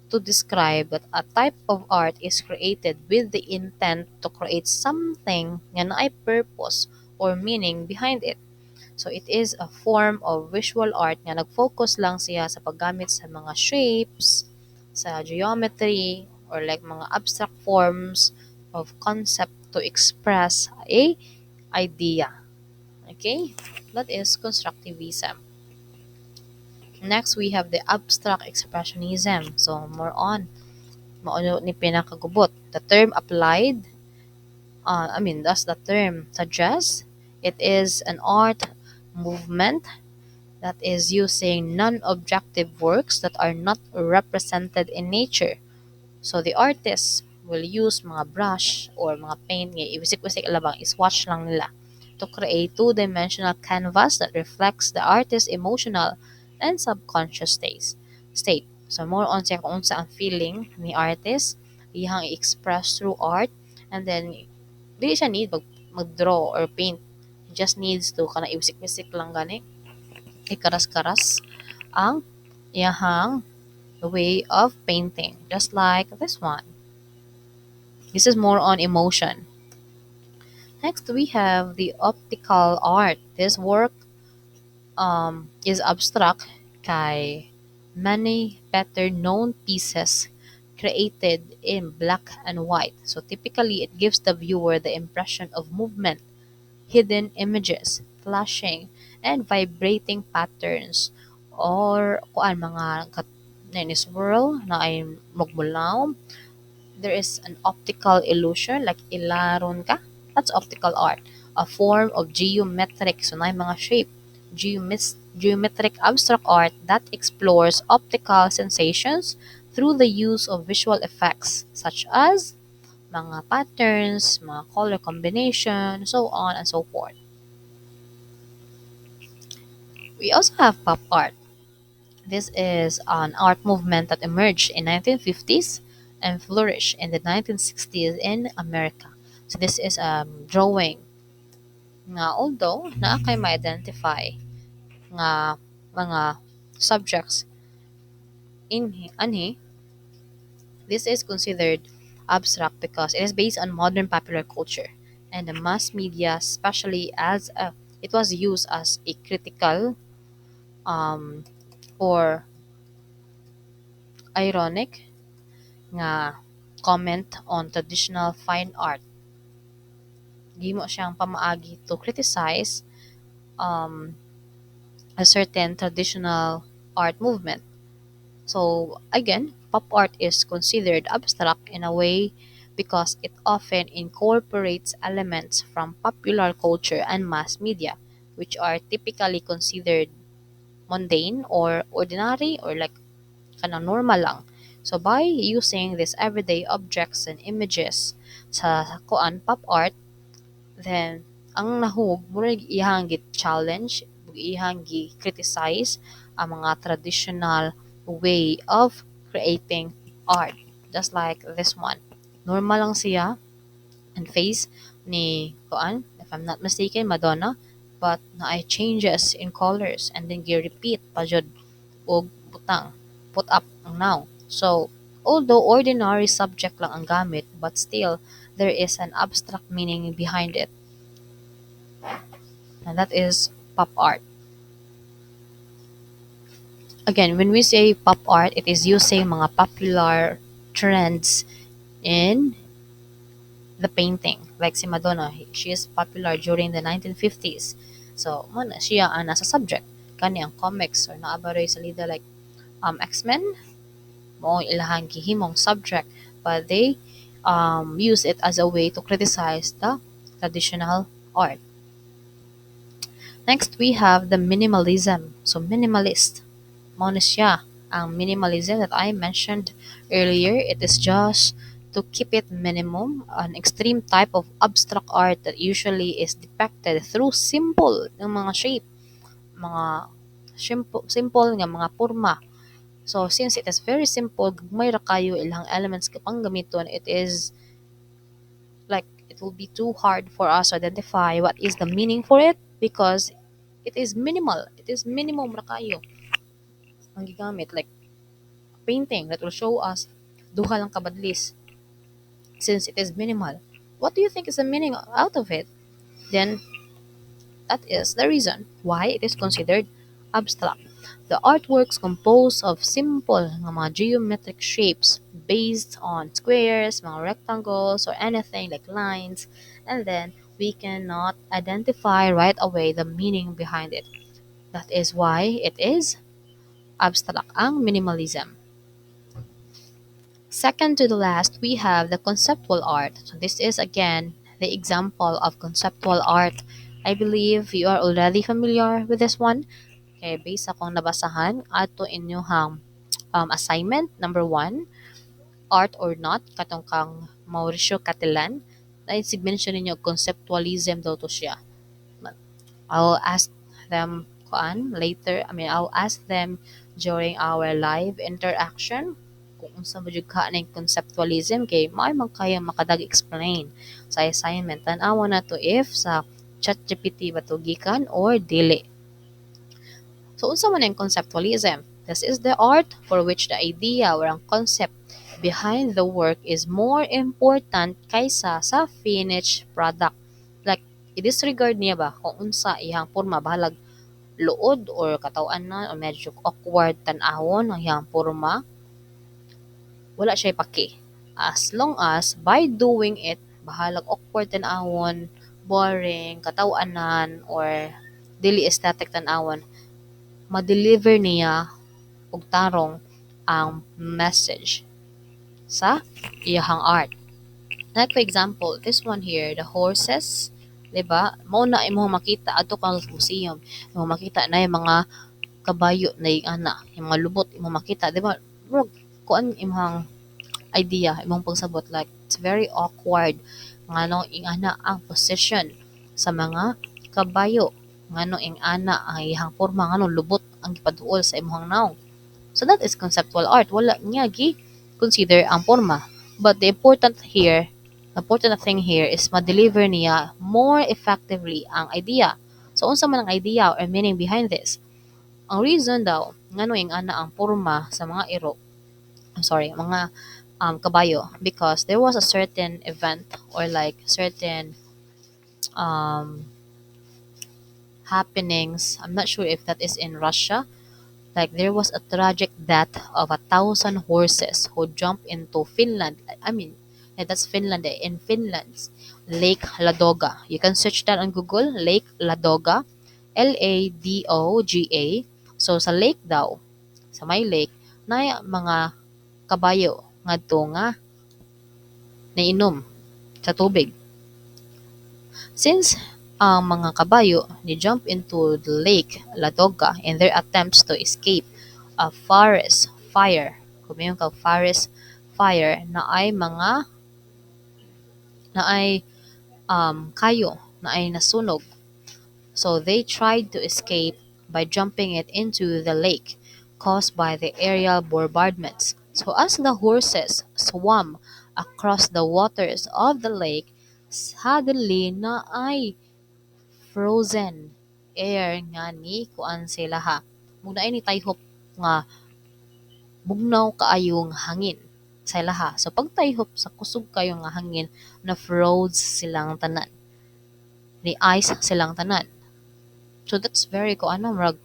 to describe that a type of art is created with the intent to create something nga naay purpose or meaning behind it. So it is a form of visual art nga nag-focus lang siya sa paggamit sa mga shapes, sa geometry, or like mga abstract forms of concept to express a idea. Okay? That is constructivism. Next, we have the abstract expressionism. So, more on. Mauno ni pinakagubot. The term applied, thus the term suggests it is an art movement that is using non-objective works that are not represented in nature. So the artists will use mga brush or mga paint nga iwisik-wisik labang iswatch lang nila to create two-dimensional canvas that reflects the artist's emotional and subconscious state. So more on siya kung unsa ang feeling ni artist iyang i-express through art, and then dili siya need mag-draw or paint. He just needs to kana iwisik-wisik lang gani ikaras-karas ang iyahang way of painting, just like this one. This is more on emotion. Next, we have the optical art. This work is abstract kay many better known pieces created in black and white. So typically, it gives the viewer the impression of movement, hidden images, flashing, and vibrating patterns or kuan mga swirl na ay magmulaw. There is an optical illusion like ilaron ka. That's optical art, a form of geometric so na mga shape geometric abstract art that explores optical sensations through the use of visual effects such as mga patterns, mga color combination, so on and so forth. We also have pop art. This is an art movement that emerged in 1950s and flourished in the 1960s in America. So this is a drawing nga although naa kay ma-identify nga mga subjects in anhi, this is considered abstract because it is based on modern popular culture and the mass media, especially as it was used as a critical um, or ironic nga comment on traditional fine art. Gimo siyang pamaagi to criticize um, a certain traditional art movement. So again, pop art is considered abstract in a way because it often incorporates elements from popular culture and mass media, which are typically considered mundane or ordinary or like kind normal lang. So by using these everyday objects and images sa kuan pop art, then ang nahug murag iyang challenge, iyang criticize ang mga traditional way of creating art. Just like this one. Normal lang siya and face ni kuan, if I'm not mistaken, Madonna, but na ay changes in colors and then gi-repeat pa jud og butang put up ang now. So, although ordinary subject lang ang gamit, but still, there is an abstract meaning behind it. And that is pop art. Again, when we say pop art, it is using mga popular trends in the painting. Like si Madonna, she is popular during the 1950s. So, mo na siya ang nasa subject. Kani ang comics or naabaray sa lida like X-Men, mo ilahang gihimong subject, but they use it as a way to criticize the traditional art. Next, we have the minimalism. So, minimalist. Mo na siya. Ang minimalism that I mentioned earlier, it is just to keep it minimum, an extreme type of abstract art that usually is depicted through simple ng mga shape, mga simple nga mga porma. So since it is very simple, gagmay ra kayo ilang elements kapang gamiton, it is like it will be too hard for us to identify what is the meaning for it because it is minimal. It is minimum ra kayo ang gigamit like painting that will show us duha lang kabadlis since it is minimal. What do you think is the meaning out of it? Then that is the reason why it is considered abstract. The artworks composed of simple nga mga geometric shapes based on squares, mga rectangles, or anything like lines, and then we cannot identify right away the meaning behind it. That is why it is abstract ang minimalism. Second to the last, we have the conceptual art. So this is again the example of conceptual art. I believe you are already familiar with this one. Okay, based akong nabasahan ato inyong assignment number 1, art or not, katong kang Mauricio Catelan. Na mention ninyo conceptualism daw to siya. I'll ask them later. I'll ask them during our live interaction kung unsa mo jud ka ning conceptualism kay mao man kaya makadag explain sa assignment. Tan-awa na to if sa ChatGPT ba to gikan or dili. So unsa man ang conceptualism? This is the art for which the idea or ang concept behind the work is more important kaysa sa finished product. Like, i-disregard niya ba kung unsa iyang porma, bahalag luod or katawan na o medyo awkward tan-awon ang iyang porma, wala siya paki. As long as by doing it, bahalag awkward tan-awon, boring, katawanan, or dili aesthetic tan-awon, ma-deliver niya og tarong ang message sa iyahang art. Like for example, this one here, the horses, 'di ba? Mao na imong makita adto kang museum. Imong makita na yung mga kabayo na yung ana, yung mga lubot imong makita, 'di ba? Murag kuan imong idea, imong pagsabot like it's very awkward ngano ing ana ang position sa mga kabayo. Ngano ing ana ang iyang porma, ngano lubot ang gipaduol sa imong naong. So that is conceptual art. Wala niya consider ang forma. But the important thing here is ma-deliver niya more effectively ang idea. So unsa man ang idea or meaning behind this? Ang reason daw ngano ing ana ang porma sa mga mga kabayo, because there was a certain event or like certain um, happenings. I'm not sure if that is in Russia. Like there was a tragic death of 1,000 horses who jumped into Finland. I mean, that's Finland in Finland's Lake Ladoga. You can search that on Google, Lake Ladoga, Ladoga. So sa lake daw, sa may lake, na mga kabayo ngadto nga nainom sa tubig. Since ang mga kabayo ni jump into the lake Ladoga in their attempts to escape a forest fire. Kumayon kag forest fire na ay kayo na ay nasunog. So they tried to escape by jumping it into the lake caused by the aerial bombardments. So as the horses swam across the waters of the lake, suddenly na ay frozen air nga ni kuan sila ha. Muna ni tayhop nga bugnaw kaayong hangin sa ilaha. So pag tayhop sa kusog kayo nga hangin, na froze silang tanan. Ni ice silang tanan. So that's very murag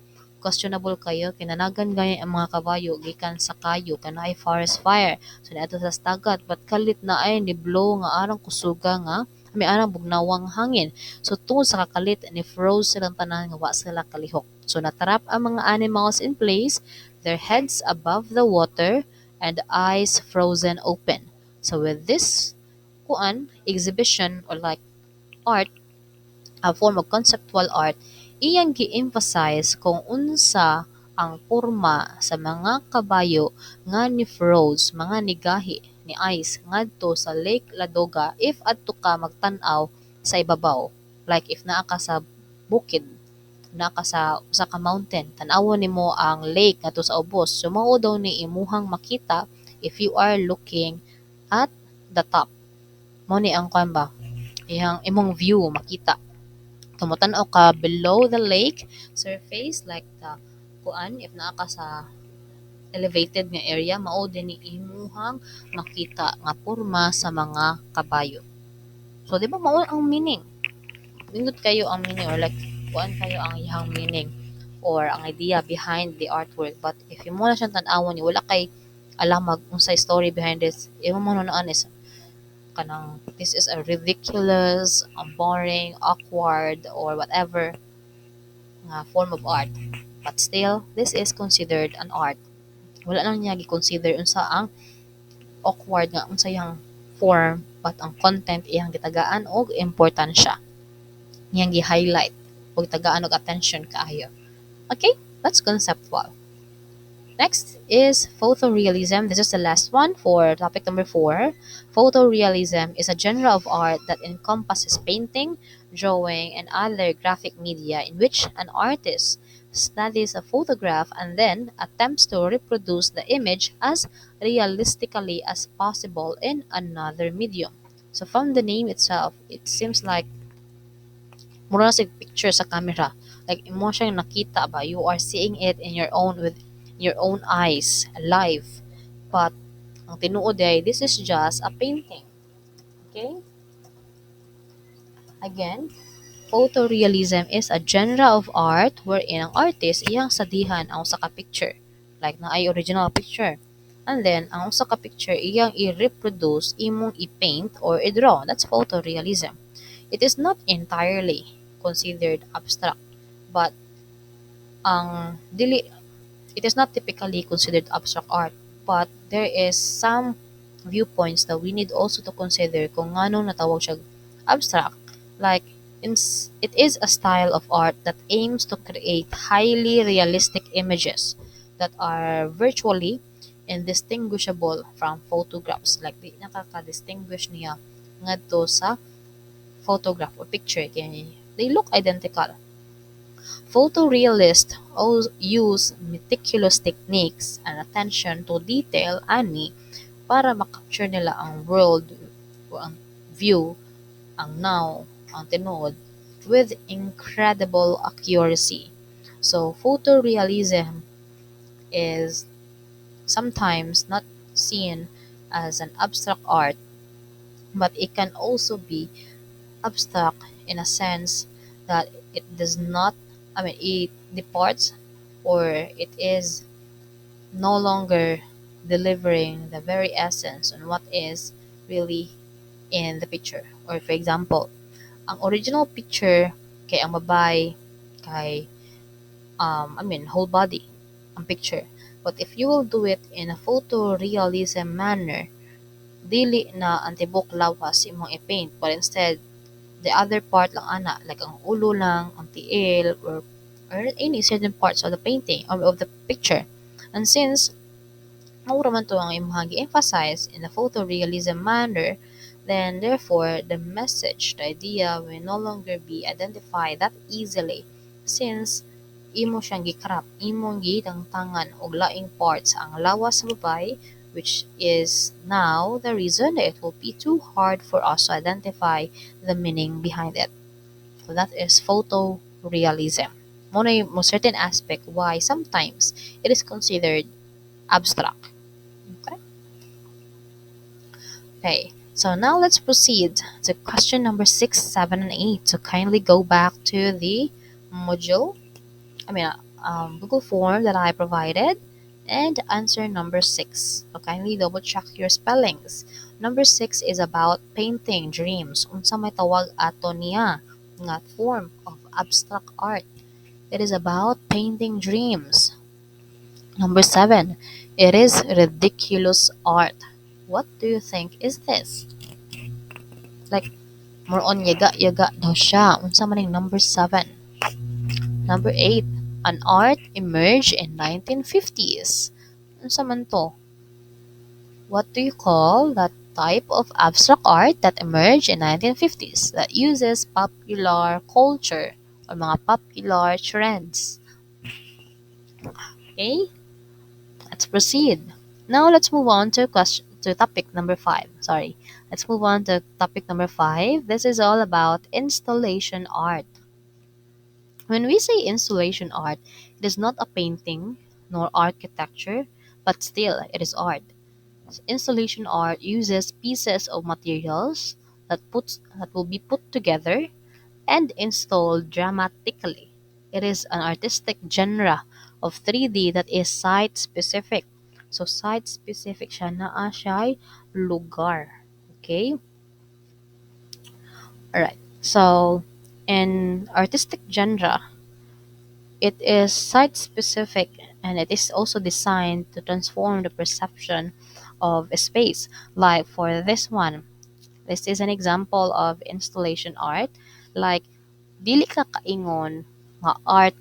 questionable kayo kinanagan gaya ang mga kabayo gikan sa kayo kanay forest fire. So niadto sa dagat but kalit na ay ni blow nga arang kusuga nga may arang bugnawang hangin. So tungod sa kakalit ni froze silang tanan nga wa sila kalihok. So natrap ang mga animals in place, their heads above the water and eyes frozen open. So with this exhibition or like art, a form of conceptual art, iyang gi-emphasize kung unsa ang porma sa mga kabayo nga ni froze, mga nigahi ni ice ngadto sa Lake Ladoga if adto ka magtan-aw sa ibabaw. Like if naa ka sa bukid, naa ka sa ka mountain, tan-awon nimo ang lake ngadto sa ubos. So mao daw ni imuhang makita if you are looking at the top. Mao ni ang kuan ba? Iyang imong view makita. Tumatan-aw ka below the lake surface like the if naa ka sa elevated nga area, mao din ni imuhang makita nga porma sa mga kabayo. So di ba mao ang meaning? Nindot kayo ang meaning or like kayo ang iyang meaning or ang idea behind the artwork. But if imo na siyang tan-awon, wala kay alam unsay story behind this, imo mo noon is kanang this is a ridiculous, boring, awkward, or whatever form of art. But still, this is considered an art. Wala lang niya gi-consider unsa ang awkward nga unsa yang form, but ang content iyang gitagaan og importansya. Iyang gi-highlight og tagaan og attention kaayo. Okay, that's conceptual. Next is photorealism. This is the last one for topic number 4. Photorealism is a genre of art that encompasses painting, drawing, and other graphic media in which an artist studies a photograph and then attempts to reproduce the image as realistically as possible in another medium. So from the name itself, it seems like mura na picture sa camera. Like imo siyang nakita you are seeing it in your own with your own eyes live. But Ang tinuod ay this is just a painting. Okay? Again, photorealism is a genre of art wherein ang artist iyang sadihan ang usa ka picture, like na ay original picture. And then, ang usa ka picture iyang i-reproduce, imong i-paint or i-draw. That's photorealism. It is not entirely considered abstract, but ang dili it is not typically considered abstract art, but there is some viewpoints that we need also to consider kung ngano natawag siya abstract. Like, it is a style of art that aims to create highly realistic images that are virtually indistinguishable from photographs. Like, di nakaka-distinguish niya ngadto sa photograph or picture. Kaya they look identical. Photorealists use meticulous techniques and attention to detail ani para makapture nila ang world o ang view, ang now, ang tinuod with incredible accuracy. So, photorealism is sometimes not seen as an abstract art, but it can also be abstract in a sense that it does not, it departs or it is no longer delivering the very essence on what is really in the picture. Or for example, ang original picture kay ang babae kay whole body ang picture. But if you will do it in a photorealism manner, dili na ang tibok lawas imong i-paint, but instead the other part lang ana, like ang ulo lang, ang tiil, or any certain parts of the painting or of the picture. And since maura man to ang imong gi-emphasize in a photorealism manner, then therefore the message, the idea will no longer be identified that easily since imo siyang gikrap, imong gitangtangan og laing parts ang lawas sa babay, which is now the reason that it will be too hard for us to identify the meaning behind it. So that is photorealism. Muna yung certain aspect why sometimes it is considered abstract. Okay? Okay, so now let's proceed to question number 6, 7, and 8. So kindly go back to the module, Google form that I provided and answer number 6. So kindly double check your spellings. Number 6 is about painting dreams. Unsa may tawag ato niya nga form of abstract art. It is about painting dreams. Number 7, it is ridiculous art. What do you think is this? Like, more on yaga-yaga daw siya. Unsa man yung number 7? Number 8, an art emerged in 1950s. Unsa man to? What do you call that type of abstract art that emerged in 1950s that uses popular culture or mga popular trends? Okay, let's proceed. Now let's move on to topic number 5. Sorry. Let's move on to topic number 5. This is all about installation art. When we say installation art, it is not a painting nor architecture, but still it is art. Installation art uses pieces of materials that will be put together and installed dramatically. It is an artistic genre of 3D that is site specific. So site specific siya, naa siya lugar. Okay? Alright. So in artistic genre, it is site specific and it is also designed to transform the perception of a space. Like for this one, this is an example of installation art. Like, dili ka kaingon nga art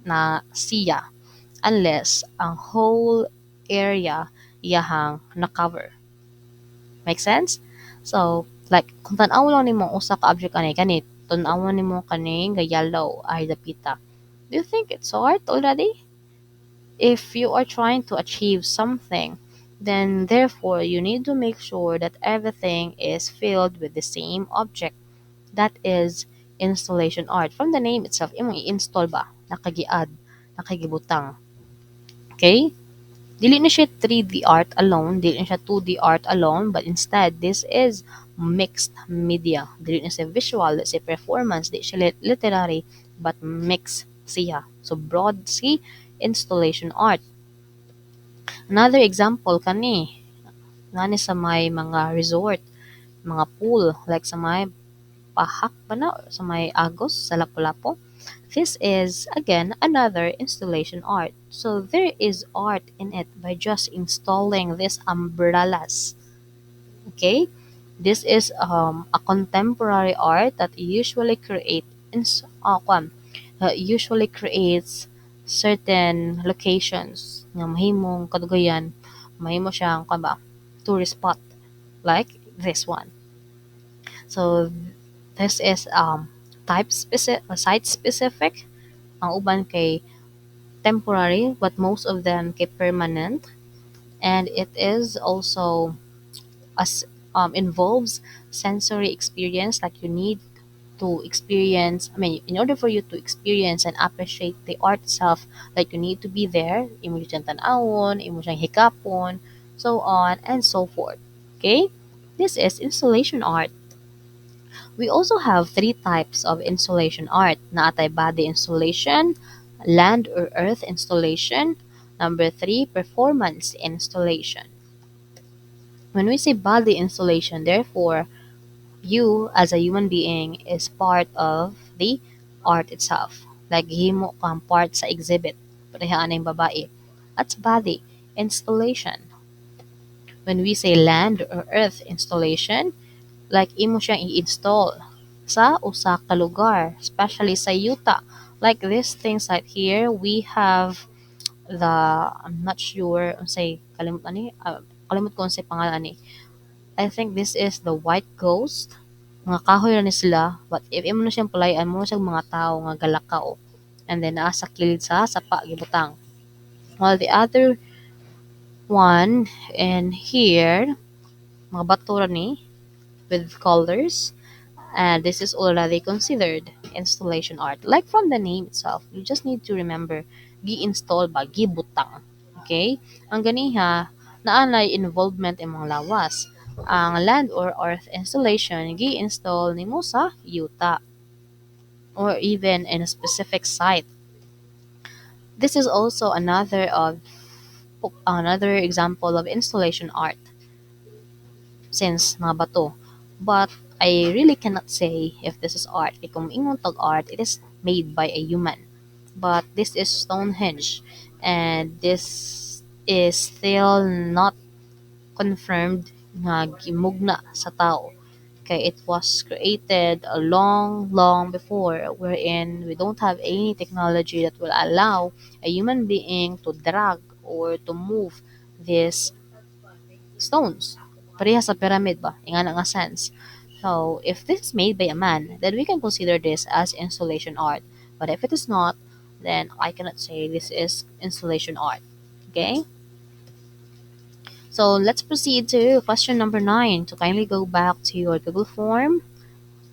na siya unless ang whole area iyahang na-cover. Make sense? So, like, kung tanaw lang nimo usa ka object ani kanit, tanaw nimo kani nga yellow ay dapita. Do you think it's art already? If you are trying to achieve something, then therefore you need to make sure that everything is filled with the same object. That is installation art. From the name itself, imong i-install ba? Nakagiad, nakagibutang. Okay? Dili na siya 3D art alone, dili na siya 2D art alone, but instead this is mixed media. Dili na siya visual, let's say performance, di siya literary, but mixed siya. So broad si installation art. Another example kani, nani sa may mga resort, mga pool, like sa may Pahak ba na, sa may Agos, sa Lapu-Lapu. This is, again, another installation art. So there is art in it by just installing these umbrellas. Okay? This is a contemporary art that usually creates certain locations nga mahimong kadugayan, mahimo siyang kwan ba, tourist spot like this one. So this is site specific. Ang uban kay temporary, but most of them kay permanent. And it is also as involves sensory experience, like you need to experience, I mean, in order for you to experience and appreciate the art itself, like you need to be there, imo siyang tan-awon, imo siyang hikapon, so on and so forth. Okay? This is installation art. We also have three types of installation art. Naatay body installation, land or earth installation. Number three, performance installation. When we say body installation, therefore, you as a human being is part of the art itself. Like himo kang part sa exhibit. Parehaan ng babae. That's body installation. When we say land or earth installation, like imo siyang i-install sa usa ka lugar, especially sa yuta. Like these things right here, we have the, I'm not sure say kalimut ani, kalimut ko sa pangalan ani. I think this is the white ghost. Mga kahoy ra ni sila, but if imo na siyang palayan mo siyang mga tao nga galakaw. And then naa sa kilid sa sapa gibutang. While the other one in here, mga bato ra ni with colors. And this is already considered installation art. Like from the name itself, you just need to remember, gi-install ba, gibutang. Okay? Ang ganiha, naanay involvement in mga lawas. Ang land or earth installation, gi-install nimo sa yuta or even in a specific site. This is also another example of installation art since mga bato. But I really cannot say if this is art. Kung ingon tag art, it is made by a human. But this is Stonehenge, and this is still not confirmed nga gimugna sa tao. Okay, it was created a long, long before, wherein we don't have any technology that will allow a human being to drag or to move these stones. Pareha sa pyramid ba? Inga nga sense. So, if this is made by a man, then we can consider this as installation art. But if it is not, then I cannot say this is installation art. Okay? So, let's proceed to question number 9. To kindly go back to your Google form.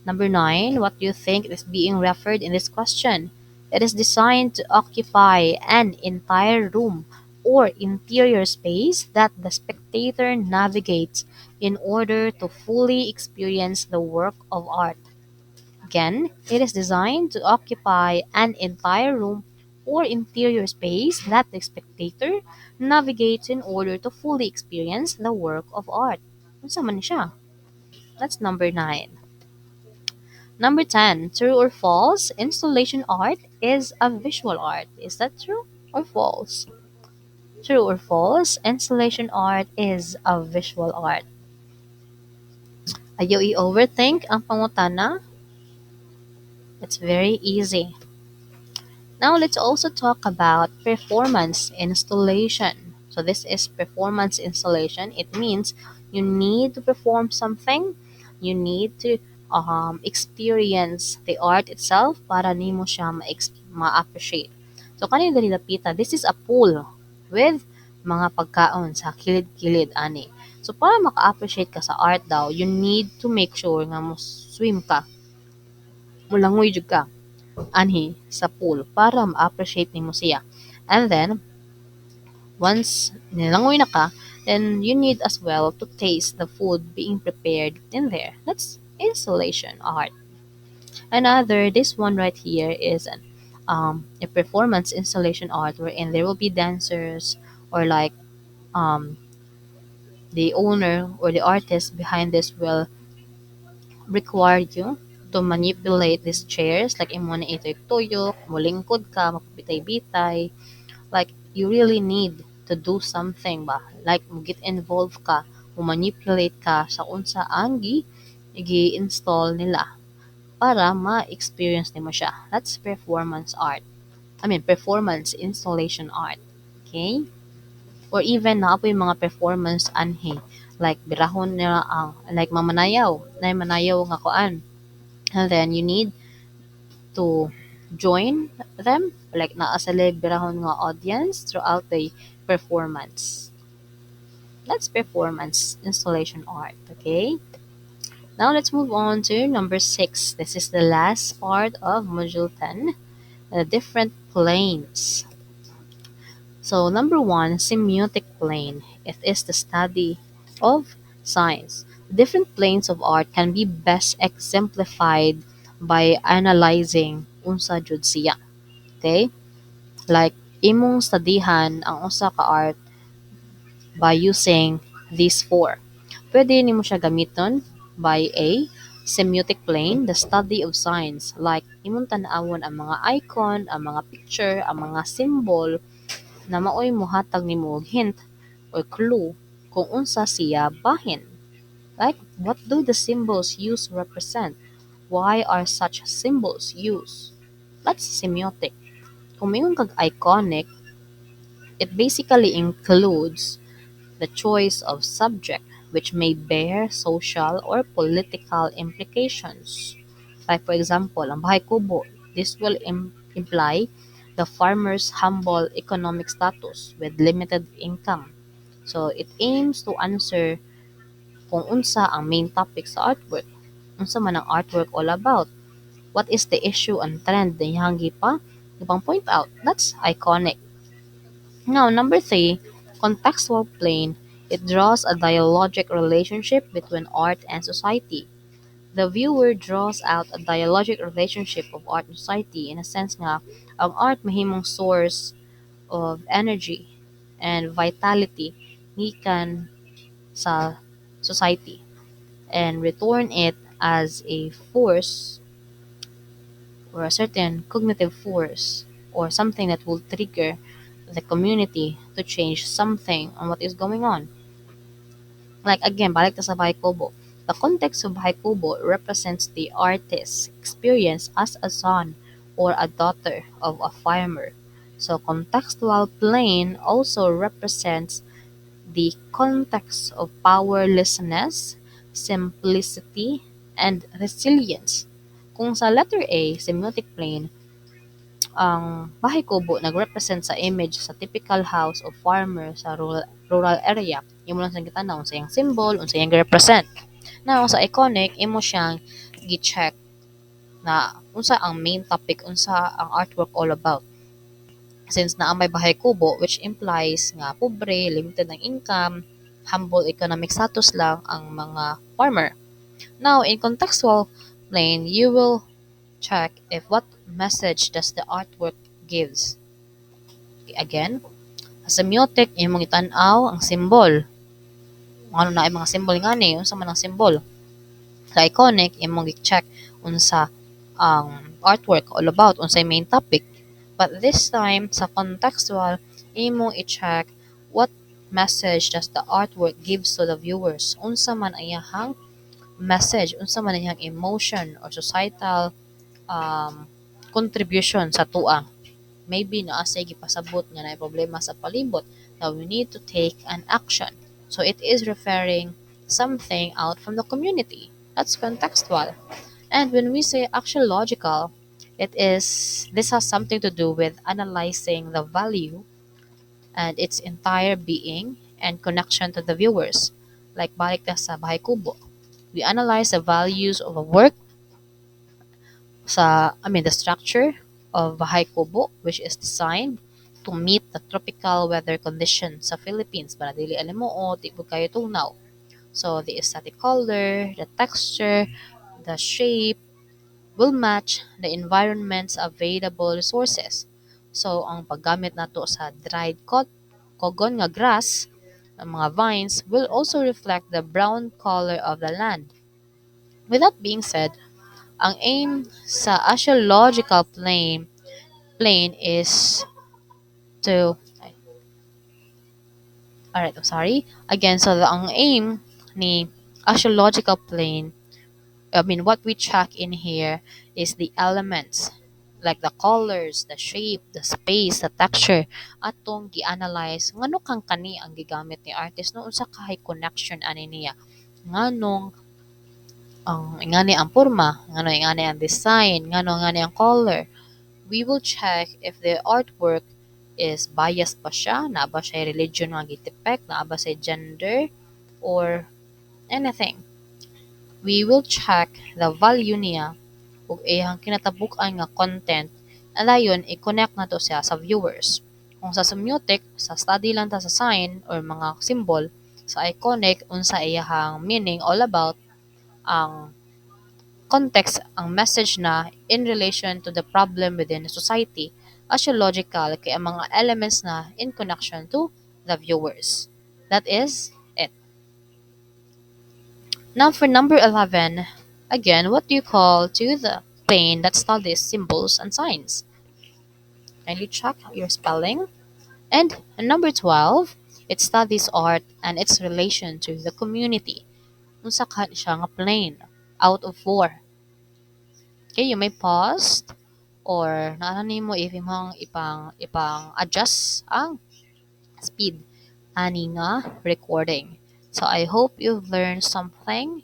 Number 9, what do you think is being referred in this question? It is designed to occupy an entire room or interior space that the spectator navigates in order to fully experience the work of art. Again, it is designed to occupy an entire room or interior space that the spectator navigates in order to fully experience the work of art. Unsa man siya? That's number 9. Number 10, true or false? Installation art is a visual art. Is that true or false? True or false? Installation art is a visual art. Ayaw i-overthink ang pangutana? It's very easy. Now let's also talk about performance installation. So this is performance installation. It means you need to perform something. You need to experience the art itself para nimo siya ma-appreciate. So kanina gali lapita, this is a pool with mga pagkaon sa kilid-kilid ani. So para maka-appreciate ka sa art daw, you need to make sure nga mo swim ka. Mulangoy jud ka anhi sa pool para ma-appreciate nimo siya. And then Once nilangoy na ka, then you need as well to taste the food being prepared in there. That's installation art. Another, this one right here is a performance installation art wherein there will be dancers or like um, the owner or the artist behind this will require you to manipulate these chairs like imo na ito'y tuyok, mulingkod ka, magpitay-bitay. Like you really need to do something ba? Like get involved ka, manipulate ka sa unsa ang gi-install nila para ma-experience nimo siya. That's performance art. I mean, performance installation art. Okay? Or even na po yung mga performance anhe. Like, birahon nila ang, like, mamanayaw. Na manayaw nga kuan. And then, you need to join them. Like, naa sila birahon nga audience throughout the performance. That's performance installation art. Okay? Now, let's move on to number 6. This is the last part of Module 10. The different planes. So, number one, semiotic plane. It is the study of science. Different planes of art can be best exemplified by analyzing unsa jud siya. Okay? Like, imong studihan ang usa ka art by using these four. Pwede nimo siya gamiton by A, semiotic plane, the study of science. Like, imong tan-awon ang mga icon, ang mga picture, ang mga symbol, na maoy mohatag nimo og hint or clue kung unsa siya bahin. Like, what do the symbols used represent? Why are such symbols used? That's semiotic. Kung mayroon kag iconic, it basically includes the choice of subject which may bear social or political implications. Like for example, ang bahay kubo, this will imply the farmer's humble economic status with limited income. So it aims to answer kung unsa ang main topic sa artwork. Unsa man ang artwork all about? What is the issue and trend na iyang gipang point out? That's iconic. Now, number 3, contextual plane. It draws a dialogic relationship between art and society. The viewer draws out a dialogic relationship of art and society in a sense nga ang art mahimong source of energy and vitality gikan sa society and return it as a force or a certain cognitive force or something that will trigger the community to change something on what is going on. Like again, balik ta sa bahay kubo. The context of bahay kubo represents the artist's experience as a son or a daughter of a farmer. So contextual plane also represents the context of powerlessness, simplicity, and resilience. Kung sa letter A, semiotic plane, ang bahay kubo nag-represent sa image sa typical house of farmer sa rural area. Imo lang sa gitanaw unsa yang symbol, unsa yang represent. Now sa iconic imo siyang gi-check na unsa ang main topic, unsa ang artwork all about. Since naa may bahay kubo which implies nga pobre, limited ng income, humble economic status lang ang mga farmer. Now in contextual plane, you will check if what message does the artwork gives. Again, sa semiotic, imong itan-aw ang symbol. Ano na ay mga symbol ngani, unsa man ang symbol. Sa iconic, imong i-check unsa ang artwork all about, unsay main topic. But this time, sa contextual, imong i-check what message does the artwork gives to the viewers. Unsa man ang iyahang message, unsa man ang iyang emotion or societal contribution sa tua. Maybe naasay gipasabot nga na problema sa palibot that we need to take an action. So it is referring something out from the community. That's contextual. And when we say axiological, this has something to do with analyzing the value and its entire being and connection to the viewers. Like balik ta sa bahay kubo. We analyze the values of a work the structure of bahay kubo which is designed to meet the tropical weather conditions sa Philippines. Para dili alam mo, o, di po kayo tunaw. So, the aesthetic color, the texture, the shape, will match the environment's available resources. So, ang paggamit nato sa dried kogon nga grass, ang mga vines, will also reflect the brown color of the land. With that being said, ang aim sa archaeological plane is to alright, I'm sorry. Again, so ang aim ni archaeological plane, I mean, what we track in here is the elements like the colors, the shape, the space, the texture atong gi-analyze ngano kang kani ang gigamit ni artist no unsa kahay connection ani niya nganong ang ingani ang porma, ngano ingani ang design, ngano ingani ang color. We will check if the artwork is biased pa siya, naa ba siya religion nga gitipek, naa ba siya gender, or anything. We will check the value niya ug iyang kinatabuk-an nga content alayon i-connect na to siya sa viewers. Kung sa semiotic, sa study lang ta sa sign or mga symbol, sa iconic, unsa iyahang meaning all about ang context ang message na in relation to the problem within the society as logical kay ang mga elements na in connection to the viewers. That is it. Now for number 11, again, what do you call to the plane that studies symbols and signs? Kindly check your spelling. And number 12, it studies art and its relation to the community. Unsa ka siya nga plane out of 4. Okay, you may pause or naano mo if imong ipang adjust ang speed ani nga recording. So I hope you've learned something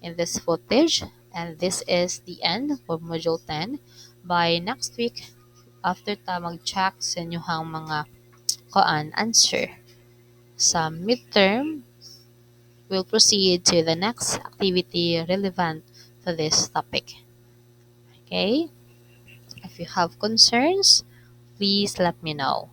in this footage, and this is the end for module 10. By next week, after ta mag-check sa inyong mga answer sa midterm, we'll proceed to the next activity relevant to this topic. Okay? If you have concerns, please let me know.